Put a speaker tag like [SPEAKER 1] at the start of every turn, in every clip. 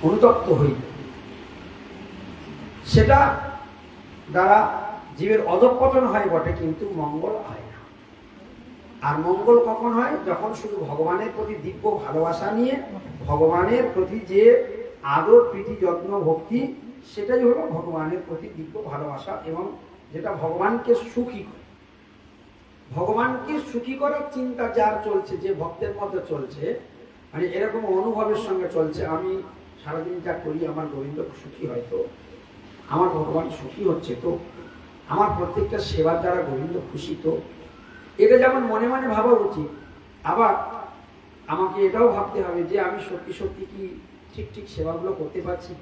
[SPEAKER 1] অনুতপ্ত হই, সেটা দ্বারা জীবের অধঃপতন হয় বটে, কিন্তু মঙ্গল হয় না। আর মঙ্গল কখন হয়? যখন শুধু ভগবানের প্রতি দিব্য ভালোবাসা নিয়ে ভগবানের প্রতি যে আদর প্রীতি যত্ন ভক্তি, সেটাই হলো ভগবানের প্রতি দিব্য ভালোবাসা, এবং যেটা ভগবানকে সুখী করে। ভগবানকে সুখী করার চিন্তা যার চলছে, যে ভক্তের মধ্যে চলছে, মানে এরকম অনুভবের সঙ্গে চলছে, আমি সারাদিন যা করি আমার গোবিন্দ সুখী হয় তো, আমার ভগবান সুখী হচ্ছে তো, আমার প্রত্যেকটা সেবার দ্বারা গোবিন্দ খুশি তো, এটা যেমন মনে মনে ভাবা উচিত। আবার আমাকে এটাও ভাবতে হবে যে আমি সত্যি সত্যি কি ঠিক ঠিক সেবাগুলো করতে পারছি।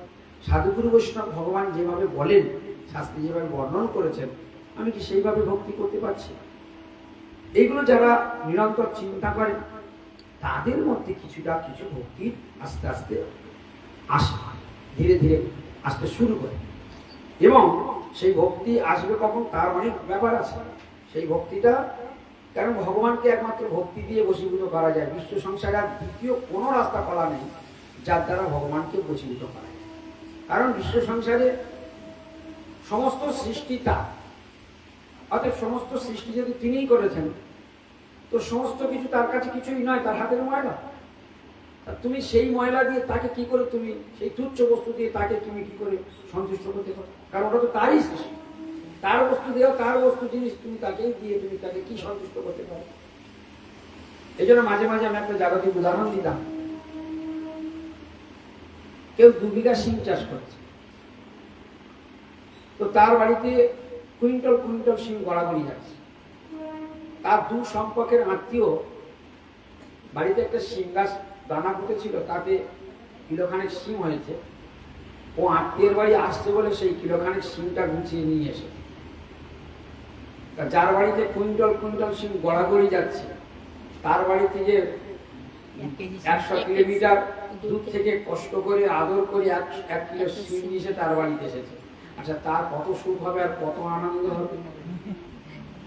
[SPEAKER 1] সাধুগুরু বৈষ্ণব ভগবান যেভাবে বলেন, শাস্ত্রে যেভাবে বর্ণন করেছেন, আমি কি সেইভাবে ভক্তি করতে পারছি? এইগুলো যারা নিরন্তর চিন্তা করেন, তাদের মধ্যে কিছুটা কিছু ভক্তি আস্তে আস্তে আসে, ধীরে ধীরে আসতে শুরু করে। এবং সেই ভক্তি আসবে কখন, তার অনেক ব্যাপার আছে। সেই ভক্তিটা, কারণ ভগবানকে একমাত্র ভক্তি দিয়ে বশীভূত করা যায়। বিশ্ব সংসারে আর দ্বিতীয় কোনো রাস্তা খোলা নেই যার দ্বারা ভগবানকে বশীভূত করা যায়। কারণ বিশ্ব সংসারে সমস্ত সৃষ্টি তার, অর্থাৎ সমস্ত সৃষ্টি যদি তিনিই করেছেন, তো সমস্ত কিছু তার কাছে কিছুই নয়, তার হাতের ময়লা। তুমি সেই ময়লা দিয়ে তাকে কি করে, তুমি সেই তুচ্ছ বস্তু দিয়ে তাকে তুমি কি করে সন্তুষ্ট করতে পারো? কারণ ওটা তো তারই সৃষ্টি, তার বস্তু দেওয়া, তার বস্তু জিনিস তুমি তাকে দিয়ে তুমি তাকে কি সন্তুষ্ট করতে পারো? এই জন্য মাঝে মাঝে আমি একটা জাগতিক উদাহরণ দিতাম। কেউ 2 বিঘা শিম চাষ করছে, তো তার বাড়িতে কুইন্টাল কুইন্টাল শিম গড়াগড়ি যাচ্ছে। তার 2 সম্পর্কের আত্মীয় বাড়িতে একটা শিম গাছ দানা পুঁতেছিল, তাতে কিলোখানেক শিম হয়েছে। ও আত্মীয়ের বাড়ি আসতে বলে সেই কিলোখানেক শিমটা গুছিয়ে নিয়ে এসে, যার বাড়িতে কুইন্টাল কুইন্টাল শিম গড়াগড়ি যাচ্ছে, তার বাড়িতে যে 100 কিলোমিটার দূর থেকে কষ্ট করে আদর করে 1 কিলো শিম নিয়ে তার বাড়িতে এসেছে। আচ্ছা, তার কত সুখ হবে আর কত আনন্দ হবে।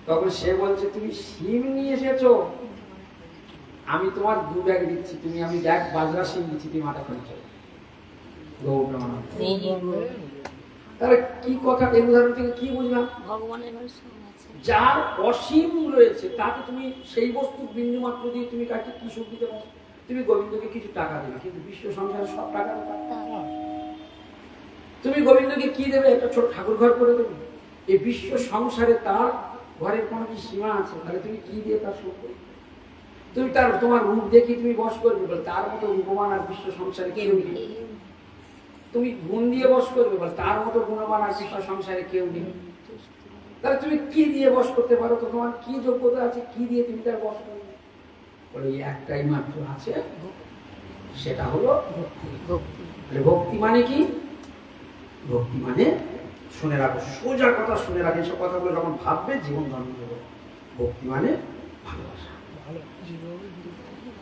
[SPEAKER 1] তখন সে বলছে, তুমি শিম নিয়ে এসেছো, আমি তোমার 2 ব্যাগ দিচ্ছি, তুমি আমি ব্যাগ বাজরা শিম দিচ্ছি, তুমি মাথা করে চলো। তাহলে কি কথা, এই উদাহরণ থেকে কি বুঝলাম? যার অসীম রয়েছে তাকে তুমি সেই বস্তু বিন্দু মাত্র দিয়ে তুমি কাকে কি সুখ দিতে পারো? তুমি গোবিন্দকে কিছু টাকা দেবে, কিন্তু বিশ্ব সংসারে সব টাকা দেবে। তুমি গোবিন্দকে কি দেবে? একটা ছোট ঠাকুর ঘর করে দেবে। এই বিশ্ব সংসারে তার ঘরের কোনো কি সীমা আছে? তাহলে তুমি কি দিয়ে তার সুখ করবে? তুমি তার তোমার রূপ দেখি তুমি বস করবে বলে, তার মতো রূপবান আর বিশ্ব সংসারে কেউ নেই। তুমি গুণ দিয়ে বস করবে বলে, তার মতো গুণবান আর বিশ্ব সংসারে কেউ নেই। তাহলে তুমি কি দিয়ে বস করতে পারো? তো তোমার কি যোগ্যতা আছে, কি দিয়ে তুমি তার বস করবে? বলে একটাই মাত্র আছে, সেটা হলো ভক্তি। ভক্তি মানে কি? ভক্তি মানে, শুনে রাখো, সোজা কথা শুনে রাখো, এসব কথাগুলো যখন ভাববে জীবন ধন্য হবে। ভক্তি মানে ভালোবাসা।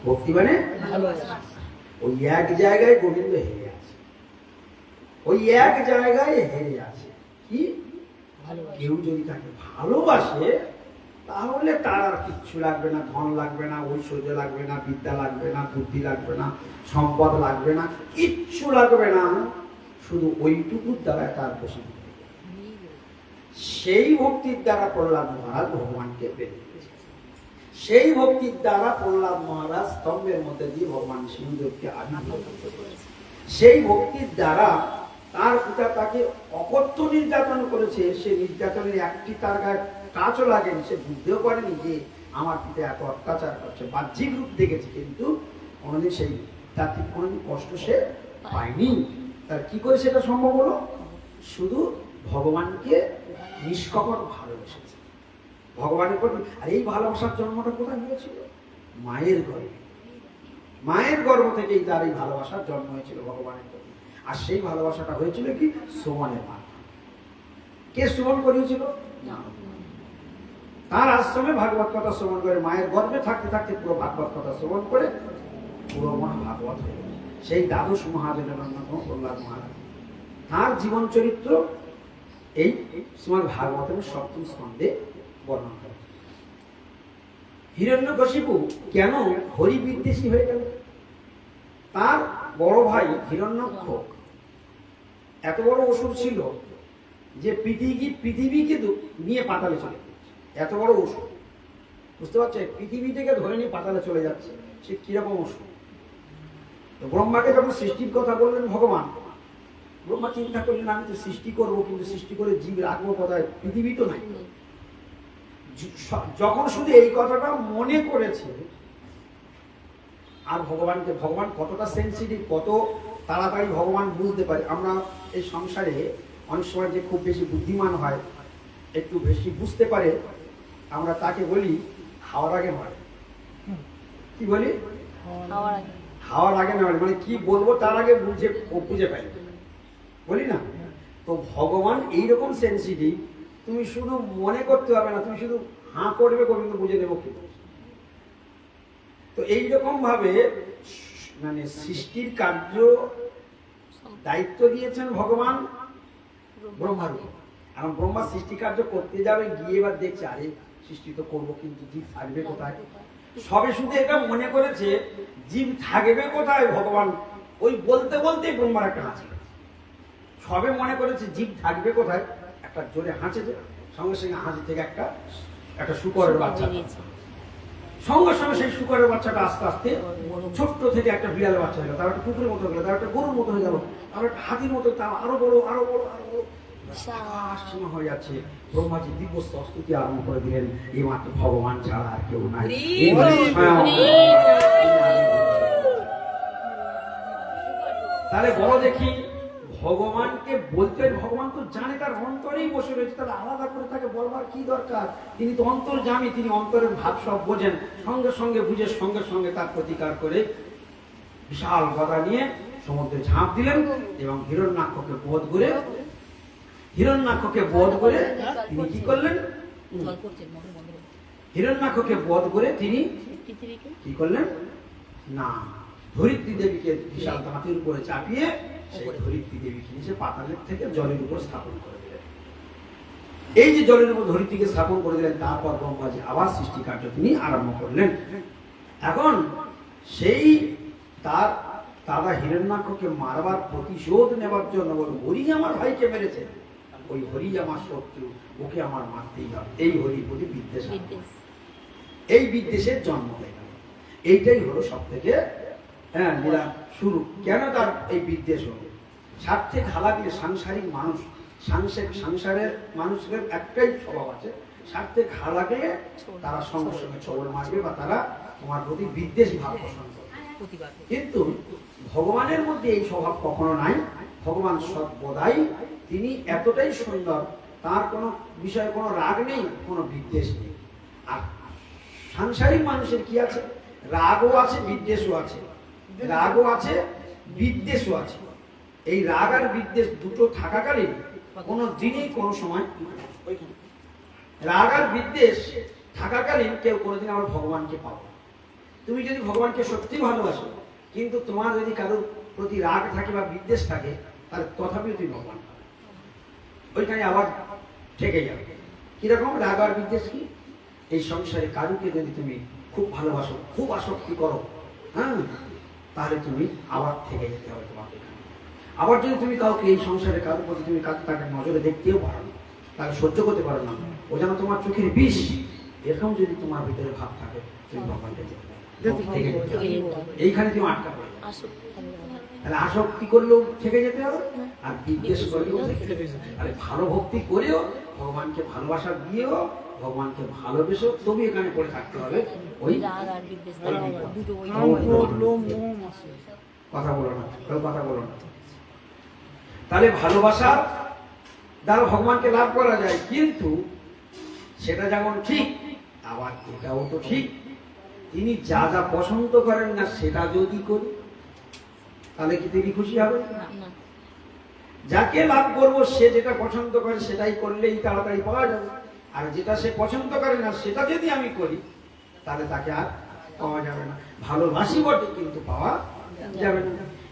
[SPEAKER 1] ভক্তি মানে ভালোবাসা। ওই এক জায়গায় গোবিন্দ হেরে আছে, ওই এক জায়গায় হেরে আছে। কি? কেউ যদি তাকে ভালোবাসে, তাহলে তার আর কিচ্ছু লাগবে না, ধন লাগবে না, ঐশ্বর্য লাগবে না, বিদ্যা লাগবে না, বুদ্ধি লাগবে না, সম্পদ লাগবে না, কিচ্ছু লাগবে না, শুধু ওইটুকুর দ্বারা তার বসে। সেই ভক্তির দ্বারা প্রহ্লাদ মহারাজ ভগবানকে পেয়ে, সেই ভক্তির দ্বারা প্রহ্লাদ মহারাজ স্তম্ভের মধ্যে দিয়ে ভগবান সিংহদেবকে আবির্ভূত করেছে। সেই ভক্তির দ্বারা তার পিতা তাকে অকথ্য নির্যাতন করেছে, সে নির্যাতনের একটি তার গায়ে কাজও লাগেনি, সে বুঝতেও পারেনি যে আমার পিতা এত অত্যাচার করছে। বাহ্যিক রূপ দেখেছে, কিন্তু কোনোদিন সেই তার ঠিক কোনোদিন কষ্ট সে পায়নি। তার কি করে সেটা সম্ভব হলো? শুধু ভগবানকে নিষ্কপট ভালোবেসেছে, ভগবানের প্রতি। আর এই ভালোবাসার জন্মটা কোথায় হয়েছিল? মায়ের গর্ভে। মায়ের গর্ভ থেকেই তার এই ভালোবাসার জন্ম হয়েছিল ভগবানের প্রতি। আর সেই ভালোবাসাটা হয়েছিল কি? শ্রবণের মাধ্যমে। কে শ্রবণ করিয়েছিল? তার আশ্রমে ভাগবত কথা শ্রবণ করে, মায়ের গর্ভে থাকতে থাকতে পুরো ভাগবত কথা শ্রবণ করে পুরো মহাভাগবত হয়ে গেল। সেই দ্বাদশ মহাজনের অন্যতম প্রহ্লাদ মহারাজ। তার জীবন চরিত্র এই শ্রীমদ্ ভাগবতের 7ম স্কন্ধে বর্ণনা করে। হিরণ্যকশিপু কেন হরিবিদ্বেষী হয়ে গেল? তার বড় ভাই হিরণ্যাক্ষ এত বড় অসুর ছিল যে পৃথিবীকে নিয়ে পাতালে চলে যাচ্ছে। এত বড় অসুর, বুঝতে পারছে? পৃথিবী থেকে ধরে নিয়ে পাতালে চলে যাচ্ছে, সে কিরকম অসুর। তো ব্রহ্মাকে যখন সৃষ্টির কথা বললেন ভগবান, ব্রহ্মা চিন্তা করলেন আমি তো সৃষ্টি করবো, কিন্তু সৃষ্টি করে জীব রাখবো কোথায়? পৃথিবী তো নাই। যখন শুধু এই কথাটা মনে করেছে, আর ভগবান কতটা সেন্সিটিভ, কত তাড়াতাড়ি ভগবান বুঝতে পারে। আমরা এই সংসারে অনেক সময় যে খুব বেশি বুদ্ধিমান হয়, একটু বেশি বুঝতে পারে, আমরা তাকে বলি হাওয়ার আগে নয়। কি বলি? হাওয়ার আগে নয়, মানে কি বলবো তার আগে বুঝে পাই, বলি না? তো ভগবান এইরকম সেন্সিটিভ, তুমি শুধু মনে করতে হবে না, তুমি শুধু হাঁ করবে, কিন্তু বুঝে নেবো কি। তো এইরকম ভাবে মানে সৃষ্টির কার্য দায়িত্ব দিয়েছেন ভগবান ব্রহ্মার উপর। এখন ব্রহ্মা সৃষ্টি কার্য করতে যাবে, গিয়ে এবার দেখছে আরে সৃষ্টি তো করবো, কিন্তু জীব থাকবে কোথায়? সবে শুধু এটা মনে করেছে জীব থাকবে কোথায়, ভগবান ওই বলতে বলতে ব্রহ্মার একটা হাসি, সবে মনে করেছে জীব থাকবে কোথায়, একটা জোরে হাসেছে, সঙ্গে সঙ্গে হাসি থেকে একটা শুকরের বাচ্চা, সঙ্গে সঙ্গে সেই শুকরের বাচ্চাটা আস্তে আস্তে ছোট্ট থেকে একটা বিড়ালের বাচ্চা হয়ে গেল, তার একটা কুকুরের মতো হয়ে গেল, তার একটা গরুর মতো হয়ে গেল, তার একটা হাতির মতো, তার আরো বড় আরো বড় আরো বড় সীমা হয়ে যাচ্ছে। ব্রহ্মাজি দিব্য স্তস্তুতি আরম্ভ করে দিলেন, এই মাত্র ভগবান ছাড়া আর কেউ নাই। তাহলে বলো দেখি, ভগবানকে বলতে, ভগবান তো জানে, তার অন্তরেই বসে রয়েছে, তাহলে আলাদা করে তাকে বলবার কি দরকার? তিনি তো অন্তর্যামী, তিনি অন্তরের ভাব সব বোঝেন, সঙ্গে সঙ্গে বুঝে সঙ্গে সঙ্গে তার প্রতিকার করে বিশাল গদা নিয়ে সমুদ্রে ঝাঁপ দিলেন এবং হিরণ্যাক্ষকে বধ করে তিনি কি করলেন? হিরণ্যাক্ষকে বধ করে তিনি কি করলেন না, ধরিত্রী দেবীকে বিশাল দাঁতের উপরে চাপিয়ে সেই ধরিত্রী দেবীকে নিচে পাতালের থেকে জলের উপর স্থাপন করে দিলেন। এই যে জলের উপর ধরিত্রীকে স্থাপন করে দিলেন, তারপর ব্রহ্মাজি আবার সৃষ্টি কার্য তিনি আরম্ভ করলেন। এখন সেই তার দাদা হিরণ্যাক্ষকে মারবার প্রতিশোধ নেবার জন্য বলল, হরি আমার ভাইকে মেরেছে, ওই হরি আমার শত্রু, ওকে আমার মারতেই হবে। এই হরির প্রতি বিদ্বেষ, এই বিদ্বেষের জন্ম হয়ে গেল। এইটাই হলো সব থেকে লীলা শুরু। কেন তার এই বিদ্বেষ হলো? স্বার্থে ঘা লাগলে সাংসারিক মানুষ, সংসারের মানুষের একটাই স্বভাব আছে, স্বার্থে ঘা লাগলে তারা সঙ্গে সঙ্গে ছবল মারবে বা তারা তোমার প্রতি বিদ্বেষ ভাব পোষণ করবে। কিন্তু ভগবানের মধ্যে এই স্বভাব কখনো নাই। ভগবান সর্বদাই তিনি এতটাই সুন্দর, তার কোনো বিষয়ে কোনো রাগ নেই, কোনো বিদ্বেষ নেই। আর সাংসারিক মানুষের কি আছে? রাগও আছে, বিদ্বেষও আছে, রাগও আছে, বিদ্বেষও আছে। এই রাগ আর বিদ্বেষ দুটো থাকাকালীন কোনো দিনই কোনো সময়, রাগ আর বিদ্বেষ থাকাকালীন কেউ কোনোদিন আমার ভগবানকে পাবো। তুমি যদি ভগবানকে সত্যি ভালোবাসো, কিন্তু তোমার যদি কারোর প্রতি রাগ থাকে বা বিদ্বেষ থাকে, তাহলে তথাপিও তুমি ভগবান পাবে, ওইখানে আবার থেকে যাবে। কিরকম রাগ আর বিদ্বেষ? কি এই সংসারে কারুকে যদি তুমি খুব ভালোবাসো, খুব আসক্তি করো, তাহলে তুমি আবার থেকে যেতে হবে তোমাকে। আবার যদি তুমি কাউকে এই সংসারে কারোর প্রতি তুমি তাকে নজরে দেখতেও পারো না, তাকে সহ্য করতে পারো না, ও যেন তোমার চোখের বিষ, এরকম যদি তোমার ভিতরে ভাব থাকে, তুমি ভগবানকে এইখানে তুমি আটকা পড়ে তাহলে আসক্তি করলেও থেকে যেতে হবে, আর বিদ্বেষ করলেও তাহলে ভালো ভক্তি করেও ভগবানকে ভালোবাসা দিয়েও ভগবানকে ভালোবেসে তবে এখানে পড়ে থাকতে হবে। ওই কথা বলো না, কথা বলো না। তাহলে ভালোবাসা দ্বারা ভগবানকে লাভ করা যায়, কিন্তু সেটা যেমন ঠিক, আবার এটাও তো ঠিক, তিনি যা যা পছন্দ করেন না সেটা যদি করি, তাহলে কি তিনি খুশি হবে? যাকে লাভ করবো সে যেটা পছন্দ করে সেটাই করলেই তাড়াতাড়ি পাওয়া যাবে, আর যেটা সে পছন্দ করে না সেটা যদি আমি করি, তাহলে তাকে আর পাওয়া যাবে না। ভালোবাসি বটে, কিন্তু পাওয়া যাবে না।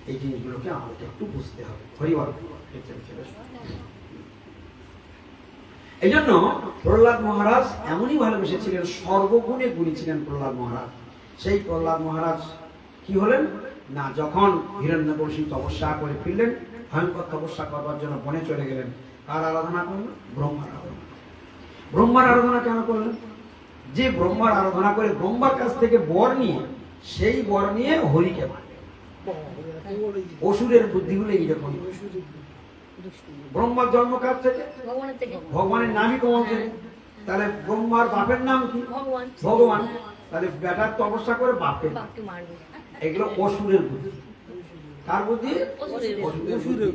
[SPEAKER 1] এই জিনিসগুলোকে আমাকে একটু বুঝতে হবে। হরিবল। এই জন্য প্রহ্লাদ মহারাজ এমনই ভালোবেসেছিলেন, সর্বগুণে গুণী ছিলেন প্রহ্লাদ মহারাজ। সেই প্রহ্লাদ মহারাজ কি হলেন? না, যখন হিরণ্যকশিপু তপস্যা করে ফিরলেন, ভয়ঙ্কর তপস্যা করবার জন্য বনে চলে গেলেন, কার আরাধনা করলেন? ব্রহ্মার আরাধনা। ব্রহ্মার আরাধনা কেন করলেন? যে ব্রহ্মার আরাধনা করে ব্রহ্মার কাছ থেকে বর নিয়ে, সেই বর নিয়ে হরিকে মানে। অসুরের বুদ্ধিগুলো এইরকম। ব্রহ্মার জন্ম কার থেকে? ভগবানের নামই কমল থেকে। তাহলে ব্রহ্মার বাপের নাম কি? ভগবান। তাহলে বেটার তপস্যা করে বাপের, এগুলো অসুরের বুদ্ধি। কার বুদ্ধি? অসুরের।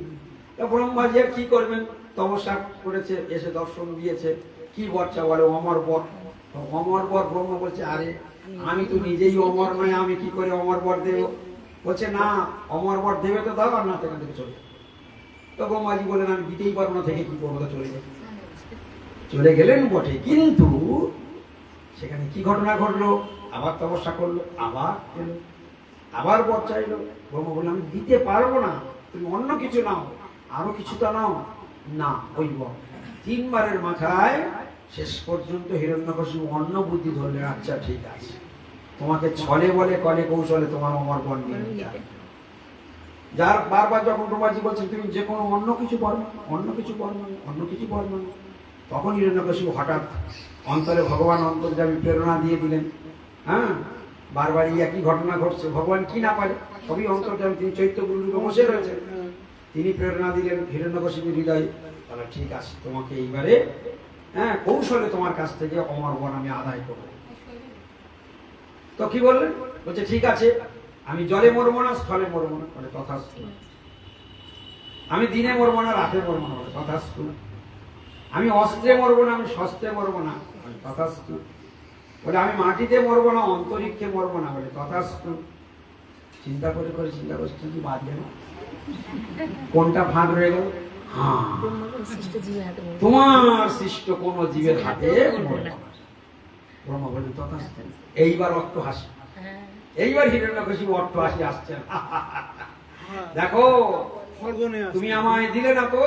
[SPEAKER 1] ব্রহ্মাজি কি করবেন? তপস্যা করেছে, এসে দর্শন দিয়েছে, কি বর্চা বলে অমর বর। অমর বর ব্রহ্মা বলছে, আরে আমি তো নিজেই অমর নয়, আমি কি করে অমর বর দেব? বলছে না, অমর বর দেবে তো দাও, আর না সেখান থেকে চলে। তো ব্রহ্মাজি বলেন, আমি দিতেই পারবো না, থেকে কি করবো? চলে যাবে। চলে গেলেন বটে, কিন্তু সেখানে কি ঘটনা ঘটলো? আবার তপস্যা করলো, আবার এলো, আবার বর চাইলো। ব্রহ্মা বললেন, আমি দিতে পারবো না, তুমি অন্য কিছু নাও, আরো কিছুটা নাও। না, ওই বর। 3 বারের মাথায় শেষ পর্যন্ত হিরণ্যকশিপু অন্য বুদ্ধি ধরলে, আচ্ছা ঠিক আছে, তোমাকে ছলে বলে কলে কৌশলে তোমার অমর বর নিয়ে যায়। যার বারবার যখন ব্রহ্মাজি বলছেন তুমি যে কোনো অন্য কিছু বর, অন্য কিছু বর, অন্য কিছু বর, তখন হিরণ্যকশিপু হঠাৎ অন্তরে ভগবান অন্তর্যামী প্রেরণা দিয়ে দিলেন। হ্যাঁ, বারবারই একই ঘটনা ঘটছে, ভগবান কি না পারে, সবই অন্তর্যামী, তিনি চৈত্যগুরু রূপে বসে রয়েছেন। তিনি প্রেরণা দিলেন হিরণ্যকশিপুর হৃদয়ে, তাহলে ঠিক আছে, তোমাকে এইবারে কৌশলে তোমার কাছ থেকে অমর বর আমি আদায় করবো। তো কি বললেন? বলছে ঠিক আছে, আমি জলে মরবো না, স্থলে মরবো না, বলে তথাস্তু। আমি দিনে মরবো না, রাতে মরবো না, বলে তথাস্তু। আমি অস্ত্রে মরবো না, আমি শস্ত্রে মরবো না, বলে তথাস্তু। বলে আমি মাটিতে মরবো না, অন্তরিক্ষে মরবো না, বলে তথাস্তু। চিন্তা করে কি বাদ গেল? কোনটা ফাঁক রয়ে গেল? হ্যাঁ, তোমার সৃষ্ট কোন জীবের হাতে মরবো না। ব্রহ্মা বলেন তথাস্তু। এইবার অট্ট হাসি, এইবার হিরণ্যকশিপু অট্ট হাসি আসছেন। দেখো, তুমি আমায় দিলে না তো,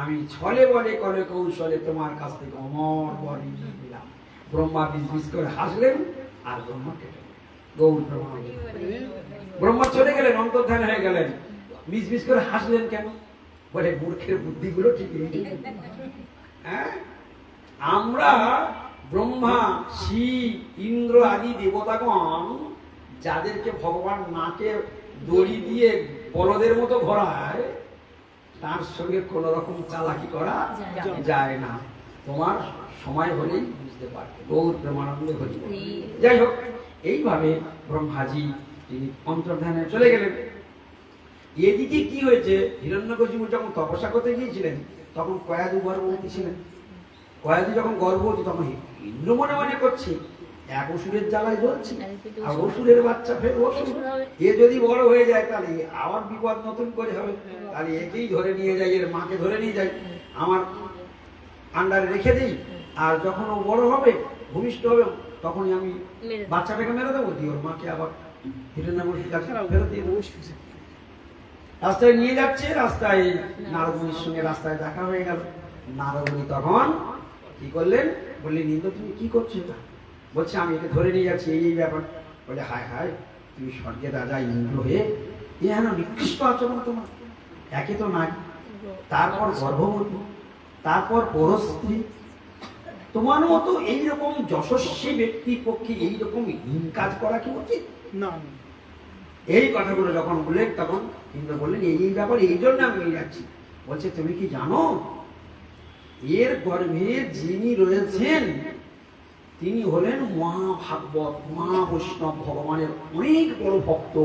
[SPEAKER 1] আমি ছলে বলে কলে কৌশলে তোমার কাছ থেকে অমর বর নিয়ে দিলাম। ব্রহ্মা বিজ করে হাসলেন, আর ব্রহ্মা কেটে গৌর ব্রহ্মা। ব্রহ্মা চলে গেলেন, অন্তর্ধান হয়ে গেলেন। মিস করে হাসলেন কেন? বলে মূর্খের বুদ্ধিগুলো ঠিক নেই। হ্যাঁ, আমরা ব্রহ্মা, শিব, ইন্দ্র আদি দেবতাগণ যাদেরকে ভগবান নাকে দড়ি দিয়ে বলদের মতো ঘোরায়, তার সঙ্গে কোন রকম চালাকি করা যায় না। তোমার সময় হলেই বুঝতে পারবে। গৌর প্রেমানন্দে হরি। যাই হোক, এইভাবে ব্রহ্মাজি তিনি অন্তর্ধানে চলে গেলেন। এদিকে কি হয়েছে? হিরণ্যকশিপু যখন তপস্যা করতে গিয়েছিলেন, তখন কয়াদু গর্ভবতী ছিলেন। কয়াদু যখন গর্ভবতী, তখন ইন্দ্র মনে মনে করছে এক অসুরের জ্বালায় জ্বলছে, আর অসুরের বাচ্চা ফের অসুর, এ যদি বড় হয়ে যায় তাহলে আবার বিপদ নতুন করে হবে, তাহলে একেই ধরে নিয়ে যাই, এর মাকে ধরে নিয়ে যাই, আমার আন্ডারে রেখে দিই, আর যখন ও বড় হবে, ভূমিষ্ঠ হবে, তখনই আমি বাচ্চাটাকে মেরে দেবো, দিয়ে ওর মাকে আবার হিরণ্যকশিপুর কাছে ফেরত দিয়ে দেবো। রাস্তায় নিয়ে যাচ্ছে, রাস্তায় নারদ মুনির সঙ্গে রাস্তায় দেখা হয়ে গেল। নারদ মুনি তখন কি করলেন? বললেন, ইন্দ্র তুমি কি করছো? বলছে আমি একে ধরে নিয়ে যাচ্ছি, এই ব্যাপার। বলে হায় হায়, তুমি স্বর্গের রাজা ইন্দ্র হয়ে এ হেন নিকৃষ্ট আচরণ তোমার। একে তো নাই, তারপর গর্ভবতী, তারপর পরস্ত্রী, তোমার মতো এইরকম যশস্বী ব্যক্তির পক্ষে এইরকম হীন কাজ করা কি উচিত না। এই কথাগুলো যখন বললেন, তখন ইন্দ্র বললেন, এই ব্যাপার, এই জন্য আমি নিয়ে যাচ্ছি। বলছে তুমি কি জানো, এর গর্ভে যিনি রয়েছেন তিনি হলেন মহাভাগবত, মহাবৈষ্ণব, ভগবানের অনেক বড় ভক্ত,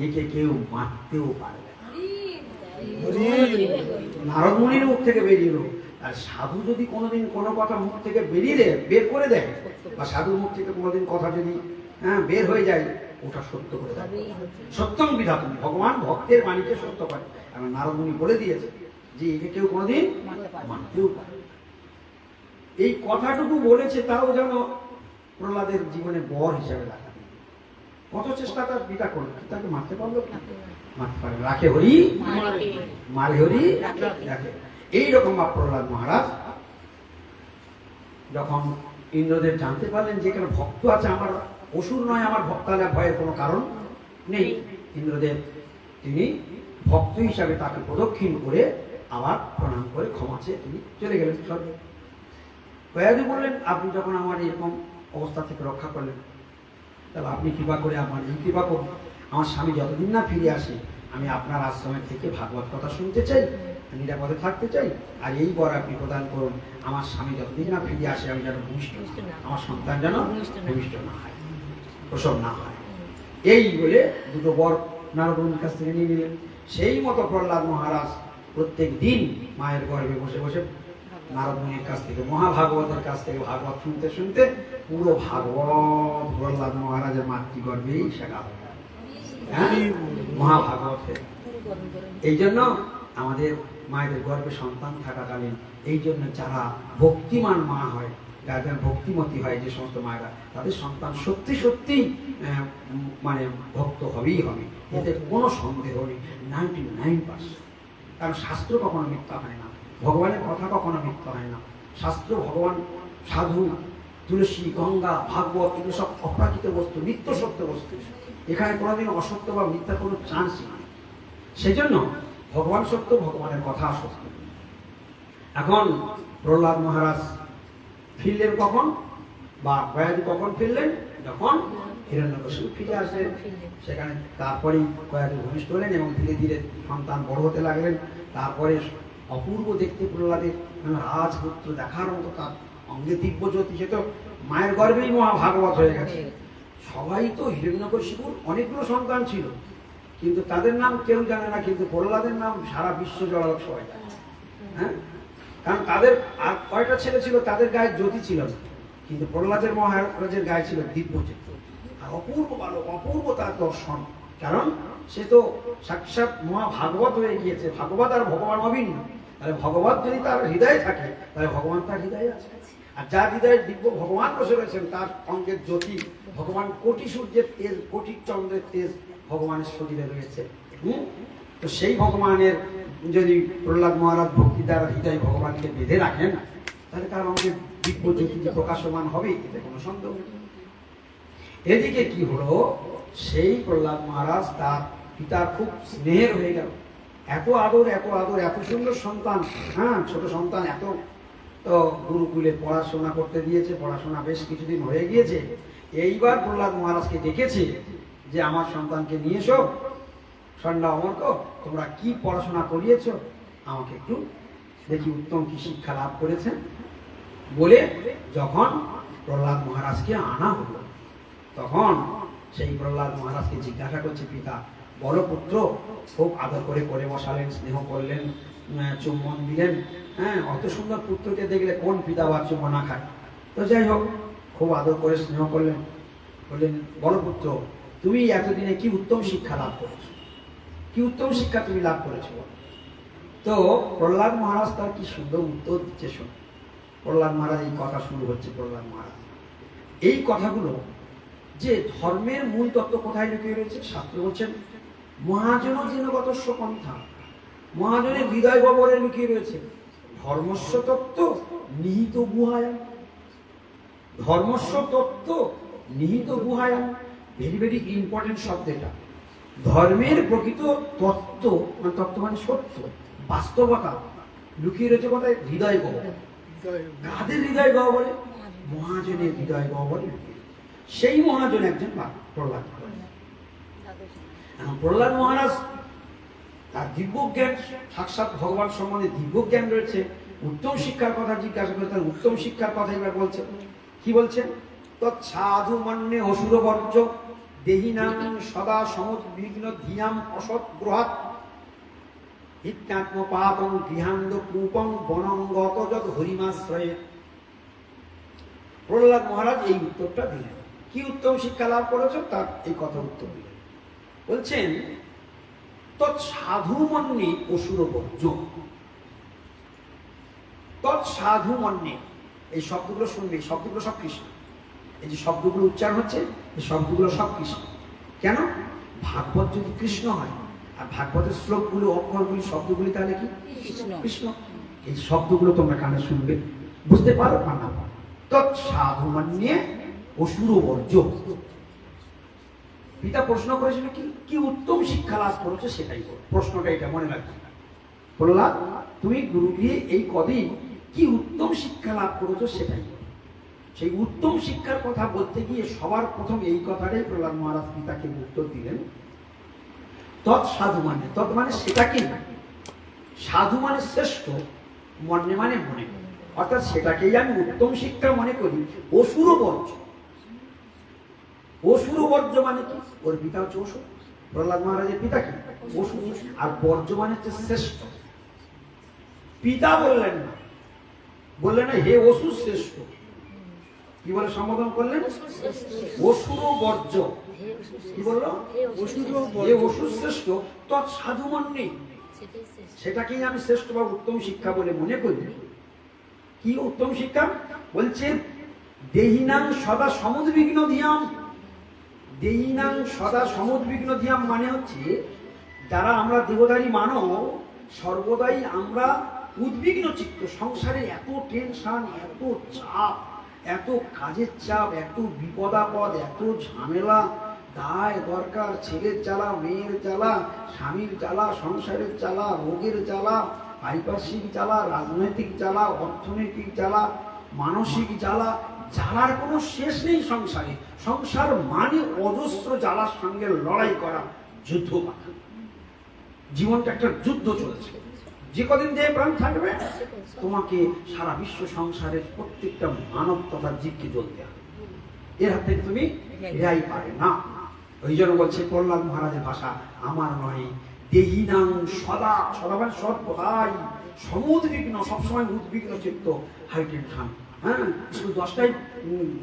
[SPEAKER 1] একে কেউ মারতেও পারবে না। নারদ মুনির মুখ থেকে বেরিয়ে, আর সাধু যদি কোনোদিন কোনো কথা মুখ থেকে বের করে দেয়, বা সাধুর মুখ থেকে কোনোদিন কথা যদি বের হয়ে যায়, ওটা সত্য করে দেয়। সত্যং বিধাতুম, ভগবান ভক্তের বাণীকে সত্য করে। কারণ নারদ মুনি বলে দিয়েছে যে একে কেউ কোনোদিন মারতেও পারে। এই কথাটুকু বলেছে, তাও যেন প্রহ্লাদের জীবনে বর হিসাবে রাখা। কত চেষ্টা তার পিতা করলো, তাকে মারতে পারলো? মারতে পারে। রাখে হরি, মারে হরি, রাখে। এইরকম প্রহ্লাদ মহারাজ যখন ইন্দ্রদেব জানতে পারলেন যে এখানে ভক্ত আছে, আমার অসুর নয়, আমার ভক্ত, ভয়ের কোনো কারণ নেই, ইন্দ্রদেব তিনি ভক্ত হিসাবে তাকে প্রদক্ষিণ করে আবার প্রণাম করে ক্ষমা চেয়ে তিনি চলে গেলেন স্বর্গে। কয়াদি বললেন, আপনি যখন আমার এরকম অবস্থা থেকে রক্ষা করলেন, তাহলে আপনি কৃপা করে আমার এই কৃপা করুন, আমার স্বামী যতদিন না ফিরে আসে আমি আপনার আশ্রমের থেকে ভাগবত কথা শুনতে চাই, নিরাপদে থাকতে চাই, আর এই বর আপনি প্রদান করুন, আমার স্বামী যতদিন না ফিরে আসে আমি যেন ভূমিষ্ঠ, আমার সন্তান যেন ভূমিষ্ঠ না হয়, প্রসব না হয়। এই বলে দুটো বর নারদ মুনির কাছ থেকে নিয়ে নিলেন। সেই মতো প্রহ্লাদ মহারাজ প্রত্যেক দিন মায়ের গর্ভে বসে বসে নারদ মুনির কাছ থেকে, মহাভাগবতের কাছ থেকে ভাগবত শুনতে শুনতে পুরো ভাগবত প্রহ্লাদ মহারাজের মাতৃগর্ভেই শেখা হয়। মহাভাগবত। এই জন্য আমাদের মায়েদের গর্ভে সন্তান থাকাকালীন এই জন্য যারা ভক্তিমান মা হয়, যাদের ভক্তিমতী হয়, যে সমস্ত মায়েরা, তাদের সন্তান সত্যি সত্যি মানে ভক্ত হবেই হবে, এতে কোনো সন্দেহ নেই, 99%। কারণ শাস্ত্র কখনো মিথ্যা হয় না, ভগবানের কথা কখনো মিথ্যা হয় না। শাস্ত্র, ভগবান, সাধু, তুলসী, গঙ্গা, ভাগবত, এগুলো সব অপ্রাকৃত বস্তু, নিত্য সত্য বস্তু। এখানে কোনোদিন অসত্য বা মিথ্যার কোনো চান্সই নেই। সেই জন্য ভগবান সত্য, ভগবানের কথা সত্য। এখন প্রহ্লাদ মহারাজ ফিরলেন কখন, বা কয়াদি কখন ফিরলেন? যখন হিরণ্যকশিপু ফিরে আসলেন, সেখানে তারপরেই কয়াদি ভূমিষ্ঠ হলেন এবং ধীরে ধীরে সন্তান বড় হতে লাগলেন। তারপরে অপূর্ব দেখতে প্রহ্লাদের রাজপুত্র দেখার মতো, তার অঙ্গে দিব্য জ্যোতি, সে তো মায়ের গর্ভেই মহাভাগবত হয়ে গেছে। সবাই তো হিরণ্যকশিপুর অনেকগুলো সন্তান ছিল, কিন্তু তাদের নাম কেউ জানে না, কিন্তু প্রহ্লাদের নাম সারা বিশ্ব জগৎ সবাই জানে। হ্যাঁ, কারণ তাদের আর কয়টা ছেলে ছিল, তাদের গায়ে জ্যোতি ছিল না, কিন্তু প্রহ্লাদের মহারাজের গায়ে ছিল দিব্য জ্যোতি। আর অপূর্ব ভালো, অপূর্ব তার দর্শন, কারণ সে তো সাক্ষাৎ মহাভাগবত হয়ে গিয়েছে। ভাগবত আর ভগবান অভিন্ন, তাহলে ভগবত যদি তার হৃদয়ে থাকে, তাহলে ভগবান তার হৃদয়ে আছে। আর যার হৃদয়ে দিব্য ভগবান বসে রয়েছেন, তার অঙ্গের জ্যোতি ভগবান, কোটি সূর্যের তেজ, কোটি চন্দ্রের তেজ ভগবানের শরীরে রয়েছে। তো সেই ভগবানের যদি প্রহ্লাদ মহারাজ ভক্তি দ্বারা হৃদয় ভগবানকে বেঁধে রাখেন, তাহলে তার অঙ্গে দিব্য জ্যোতি প্রকাশমান হবে, এতে কোনো সন্দেহ নেই। এদিকে কি হলো, সেই প্রহ্লাদ মহারাজ তার পিতার খুব স্নেহের হয়ে গেল। এত আদর, এত আদর, এত সুন্দর সন্তান, হ্যাঁ ছোট সন্তান, এত তো গুরুকুলে পড়াশোনা করতে দিয়েছে, পড়াশোনা বেশ কিছুদিন হয়ে গিয়েছে। এইবার প্রহ্লাদ মহারাজকে ডেকেছে যে আমার সন্তানকে নিয়ে এসো, ষণ্ডা অমর্ক, তোমরা কি পড়াশোনা করিয়েছ, আমাকে একটু দেখি উত্তম কি শিক্ষা লাভ করেছেন। বলে যখন প্রহ্লাদ মহারাজকে আনা হলো, তখন সেই প্রহ্লাদ মহারাজকে জিজ্ঞাসা করছে পিতা, বড় পুত্র, খুব আদর করে করে বসালেন, স্নেহ করলেন, চুম্বন দিলেন। হ্যাঁ, অত সুন্দর পুত্রকে দেখলে কোন পিতা বা চুম্বন না খায়? তো যাই হোক, খুব আদর করে স্নেহ করলেন। বললেন, বড় পুত্র, তুমি এতদিনে কি উত্তম শিক্ষা লাভ করেছো, কি উত্তম শিক্ষা তুমি লাভ করেছো? তো প্রহ্লাদ মহারাজ তার কি সুন্দর উত্তর দিচ্ছে শোন। প্রহ্লাদ মহারাজ এই কথা শুরু হচ্ছে। প্রহ্লাদ মহারাজ এই কথাগুলো, যে ধর্মের মূল তত্ত্ব কোথায় লুকিয়ে রয়েছে, শাস্ত্র বলছেন মহাজন জিনগতস্য পন্থা, মহাজনের হৃদয় গহ্বরে লুকিয়ে রয়েছে ধর্মস্য তত্ত্ব নিহিত গুহায়াম। ধর্মস্য তত্ত্ব নিহিত গুহায়াম, ভেরি ভেরি ইম্পর্টেন্ট শব্দ এটা। ধর্মের প্রকৃত তত্ত্ব, মানে তত্ত্ব মানে সত্য, বাস্তবতা লুকিয়ে রয়েছে কোথায়? হৃদয় গহ্বরে। কাদের হৃদয় গহ্বরে? মহাজনের হৃদয় গহ্বরে। সেই মহাজন একজন প্রহ্লাদ মহারাজ। প্রহ্লাদ মহারাজ তার দিব্য জ্ঞান, সাক্ষাৎ ভগবান সম্বন্ধে দিব্য জ্ঞান রয়েছে। উত্তম শিক্ষার কথা জিজ্ঞাসা করে, তার উত্তম শিক্ষার কথা এবার বলছে। কি বলছেন? তৎসাধু মন্যে অসুর বর্জ্য দেহিনাং সদা সমুদ্বিগ্ন ধিয়াম অসৎ গ্রহাৎ হিত্যাত্মপাতং গৃহান্দ কূপং বনঙ্গত যত হরিমাশ্রয়ে। প্রহ্লাদ মহারাজ এই উত্তরটা দিলেন। কি উত্তম শিক্ষা লাভ করেছ, তার এই কথা উত্তর দিলেন। বলছেন তৎসাধু মন্যে অসুর বর্জ্য। তৎসাধু মন্যে, এই শব্দগুলো শুনবে, এই শব্দগুলো সব কৃষ্ণ। এই যে শব্দগুলো উচ্চারণ হচ্ছে, এই শব্দগুলো সব কৃষ্ণ। কেন? ভাগবত যদি কৃষ্ণ হয়, আর ভাগবতের শ্লোকগুলো, অক্ষরগুলি, শব্দগুলি তাহলে কি কৃষ্ণ। এই শব্দগুলো তোমরা কানে শুনবে, বুঝতে পারো বা না পারো। তৎসাধু মন্যে অসুর বর্জ্য, পিতা প্রশ্ন করেছিল কি কি উত্তম শিক্ষা লাভ করেছো সেটাই বলো। প্রশ্নটা এটা মনে রাখবে। প্রহ্লাদ, তুমি গুরু গিয়ে এই কদিন কি উত্তম শিক্ষা লাভ করেছো সেটাই বলো। সেই উত্তম শিক্ষার কথা বলতে গিয়ে সবার প্রথম এই কথাটাই প্রহ্লাদ মহারাজ পিতাকে উত্তর দিলেন, তৎ সাধু মানে, তৎ মানে সেটা কি, সাধু মানে শ্রেষ্ঠ, মনে মানে মনে, অর্থাৎ সেটাকেই আমি উত্তম শিক্ষা মনে করি। অসুর বর্জ্য, অসুর বর্জ্য মানে কি, ওর পিতা হচ্ছে অসুর, প্রহ্লাদ মহারাজের পিতা কি অসুর, আর বর্জ্য মানে হচ্ছে শ্রেষ্ঠ। পিতা বললেন না, বললেন না হে অসুর শ্রেষ্ঠ, কি বলে সম্বোধন করলেন, অসুর বর্জ্য। কি বললো, হে অসুর শ্রেষ্ঠ, তৎ সাধু মন্যে, সেটাকেই আমি শ্রেষ্ঠ বা উত্তম শিক্ষা বলে মনে করি। কি উত্তম শিক্ষা বলছে, দেহিনাং সদা সমুদ্বিগ্ন ধিয়াম। দেহিনাং সদা সমুদ্বিগ্ন ধিয়াম মানে হচ্ছে যারা আমরা দেহধারী মানব, সর্বদাই আমরা উদ্বিগ্ন চিত্ত। সংসারে এত টেনশন, এত চাপ, এত কাজের চাপ, এত বিপদাপদ, এত ঝামেলা, দায় দরকার, ছেলের জ্বালা, মেয়ের জ্বালা, স্বামীর জ্বালা, সংসারের জ্বালা, রোগের জ্বালা, পারিপার্শ্বিক জ্বালা, রাজনৈতিক জ্বালা, অর্থনৈতিক জ্বালা, মানসিক জ্বালা, জ্বালার কোনো শেষ নেই সংসারে। সংসার মানে অজস্র জ্বালার সঙ্গে লড়াই করা, যুদ্ধ করা। জীবনটা একটা যুদ্ধ চলছে। যে কদিন দেহে প্রাণ থাকবে তোমাকে সারা বিশ্ব সংসারের প্রত্যেকটা মানব তথা জীবকে জ্বলতে হবে, এর হাত থেকে তুমি রেহাই পাবে না। ওই জন্য বলছে প্রহ্লাদ মহারাজের ভাষা, আমার নয় দেহিনাং সদা, সদা মানে সর্বদাই, সমুদ্বিগ্ন, সবসময় উদ্বিগ্ন চিত্ত, হাই টেনশন। হ্যাঁ, শুধু 10টায়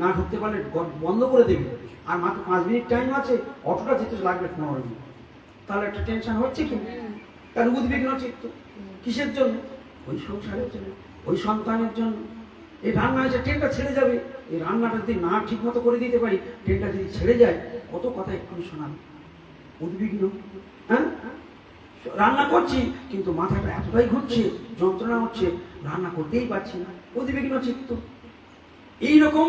[SPEAKER 1] না ঢুকতে পারলে বন্ধ করে দেবে, আর মাত্র 5 মিনিট টাইম আছে, অটোটা যেতে লাগবে 15 মিনিট, তাহলে একটা টেনশন হচ্ছে কি, তার উদ্বিগ্ন চিত্ত। কিসের জন্য, ওই সংসারের জন্য, ওই সন্তানের জন্য। এই রান্না হয়েছে, ট্রেনটা ছেড়ে যাবে, এই রান্নাটা যদি না ঠিক মতো করে দিতে পারি, ট্রেনটা যদি ছেড়ে যায়, কত কথা এক্ষুনি শোনাবে, উদ্বিগ্ন। হ্যাঁ, রান্না করছি কিন্তু মাথাটা এতটাই ঘুরছে, যন্ত্রণা হচ্ছে, রান্না করতেই পারছি না, উদ্বিগ্ন চিত্ত। এইরকম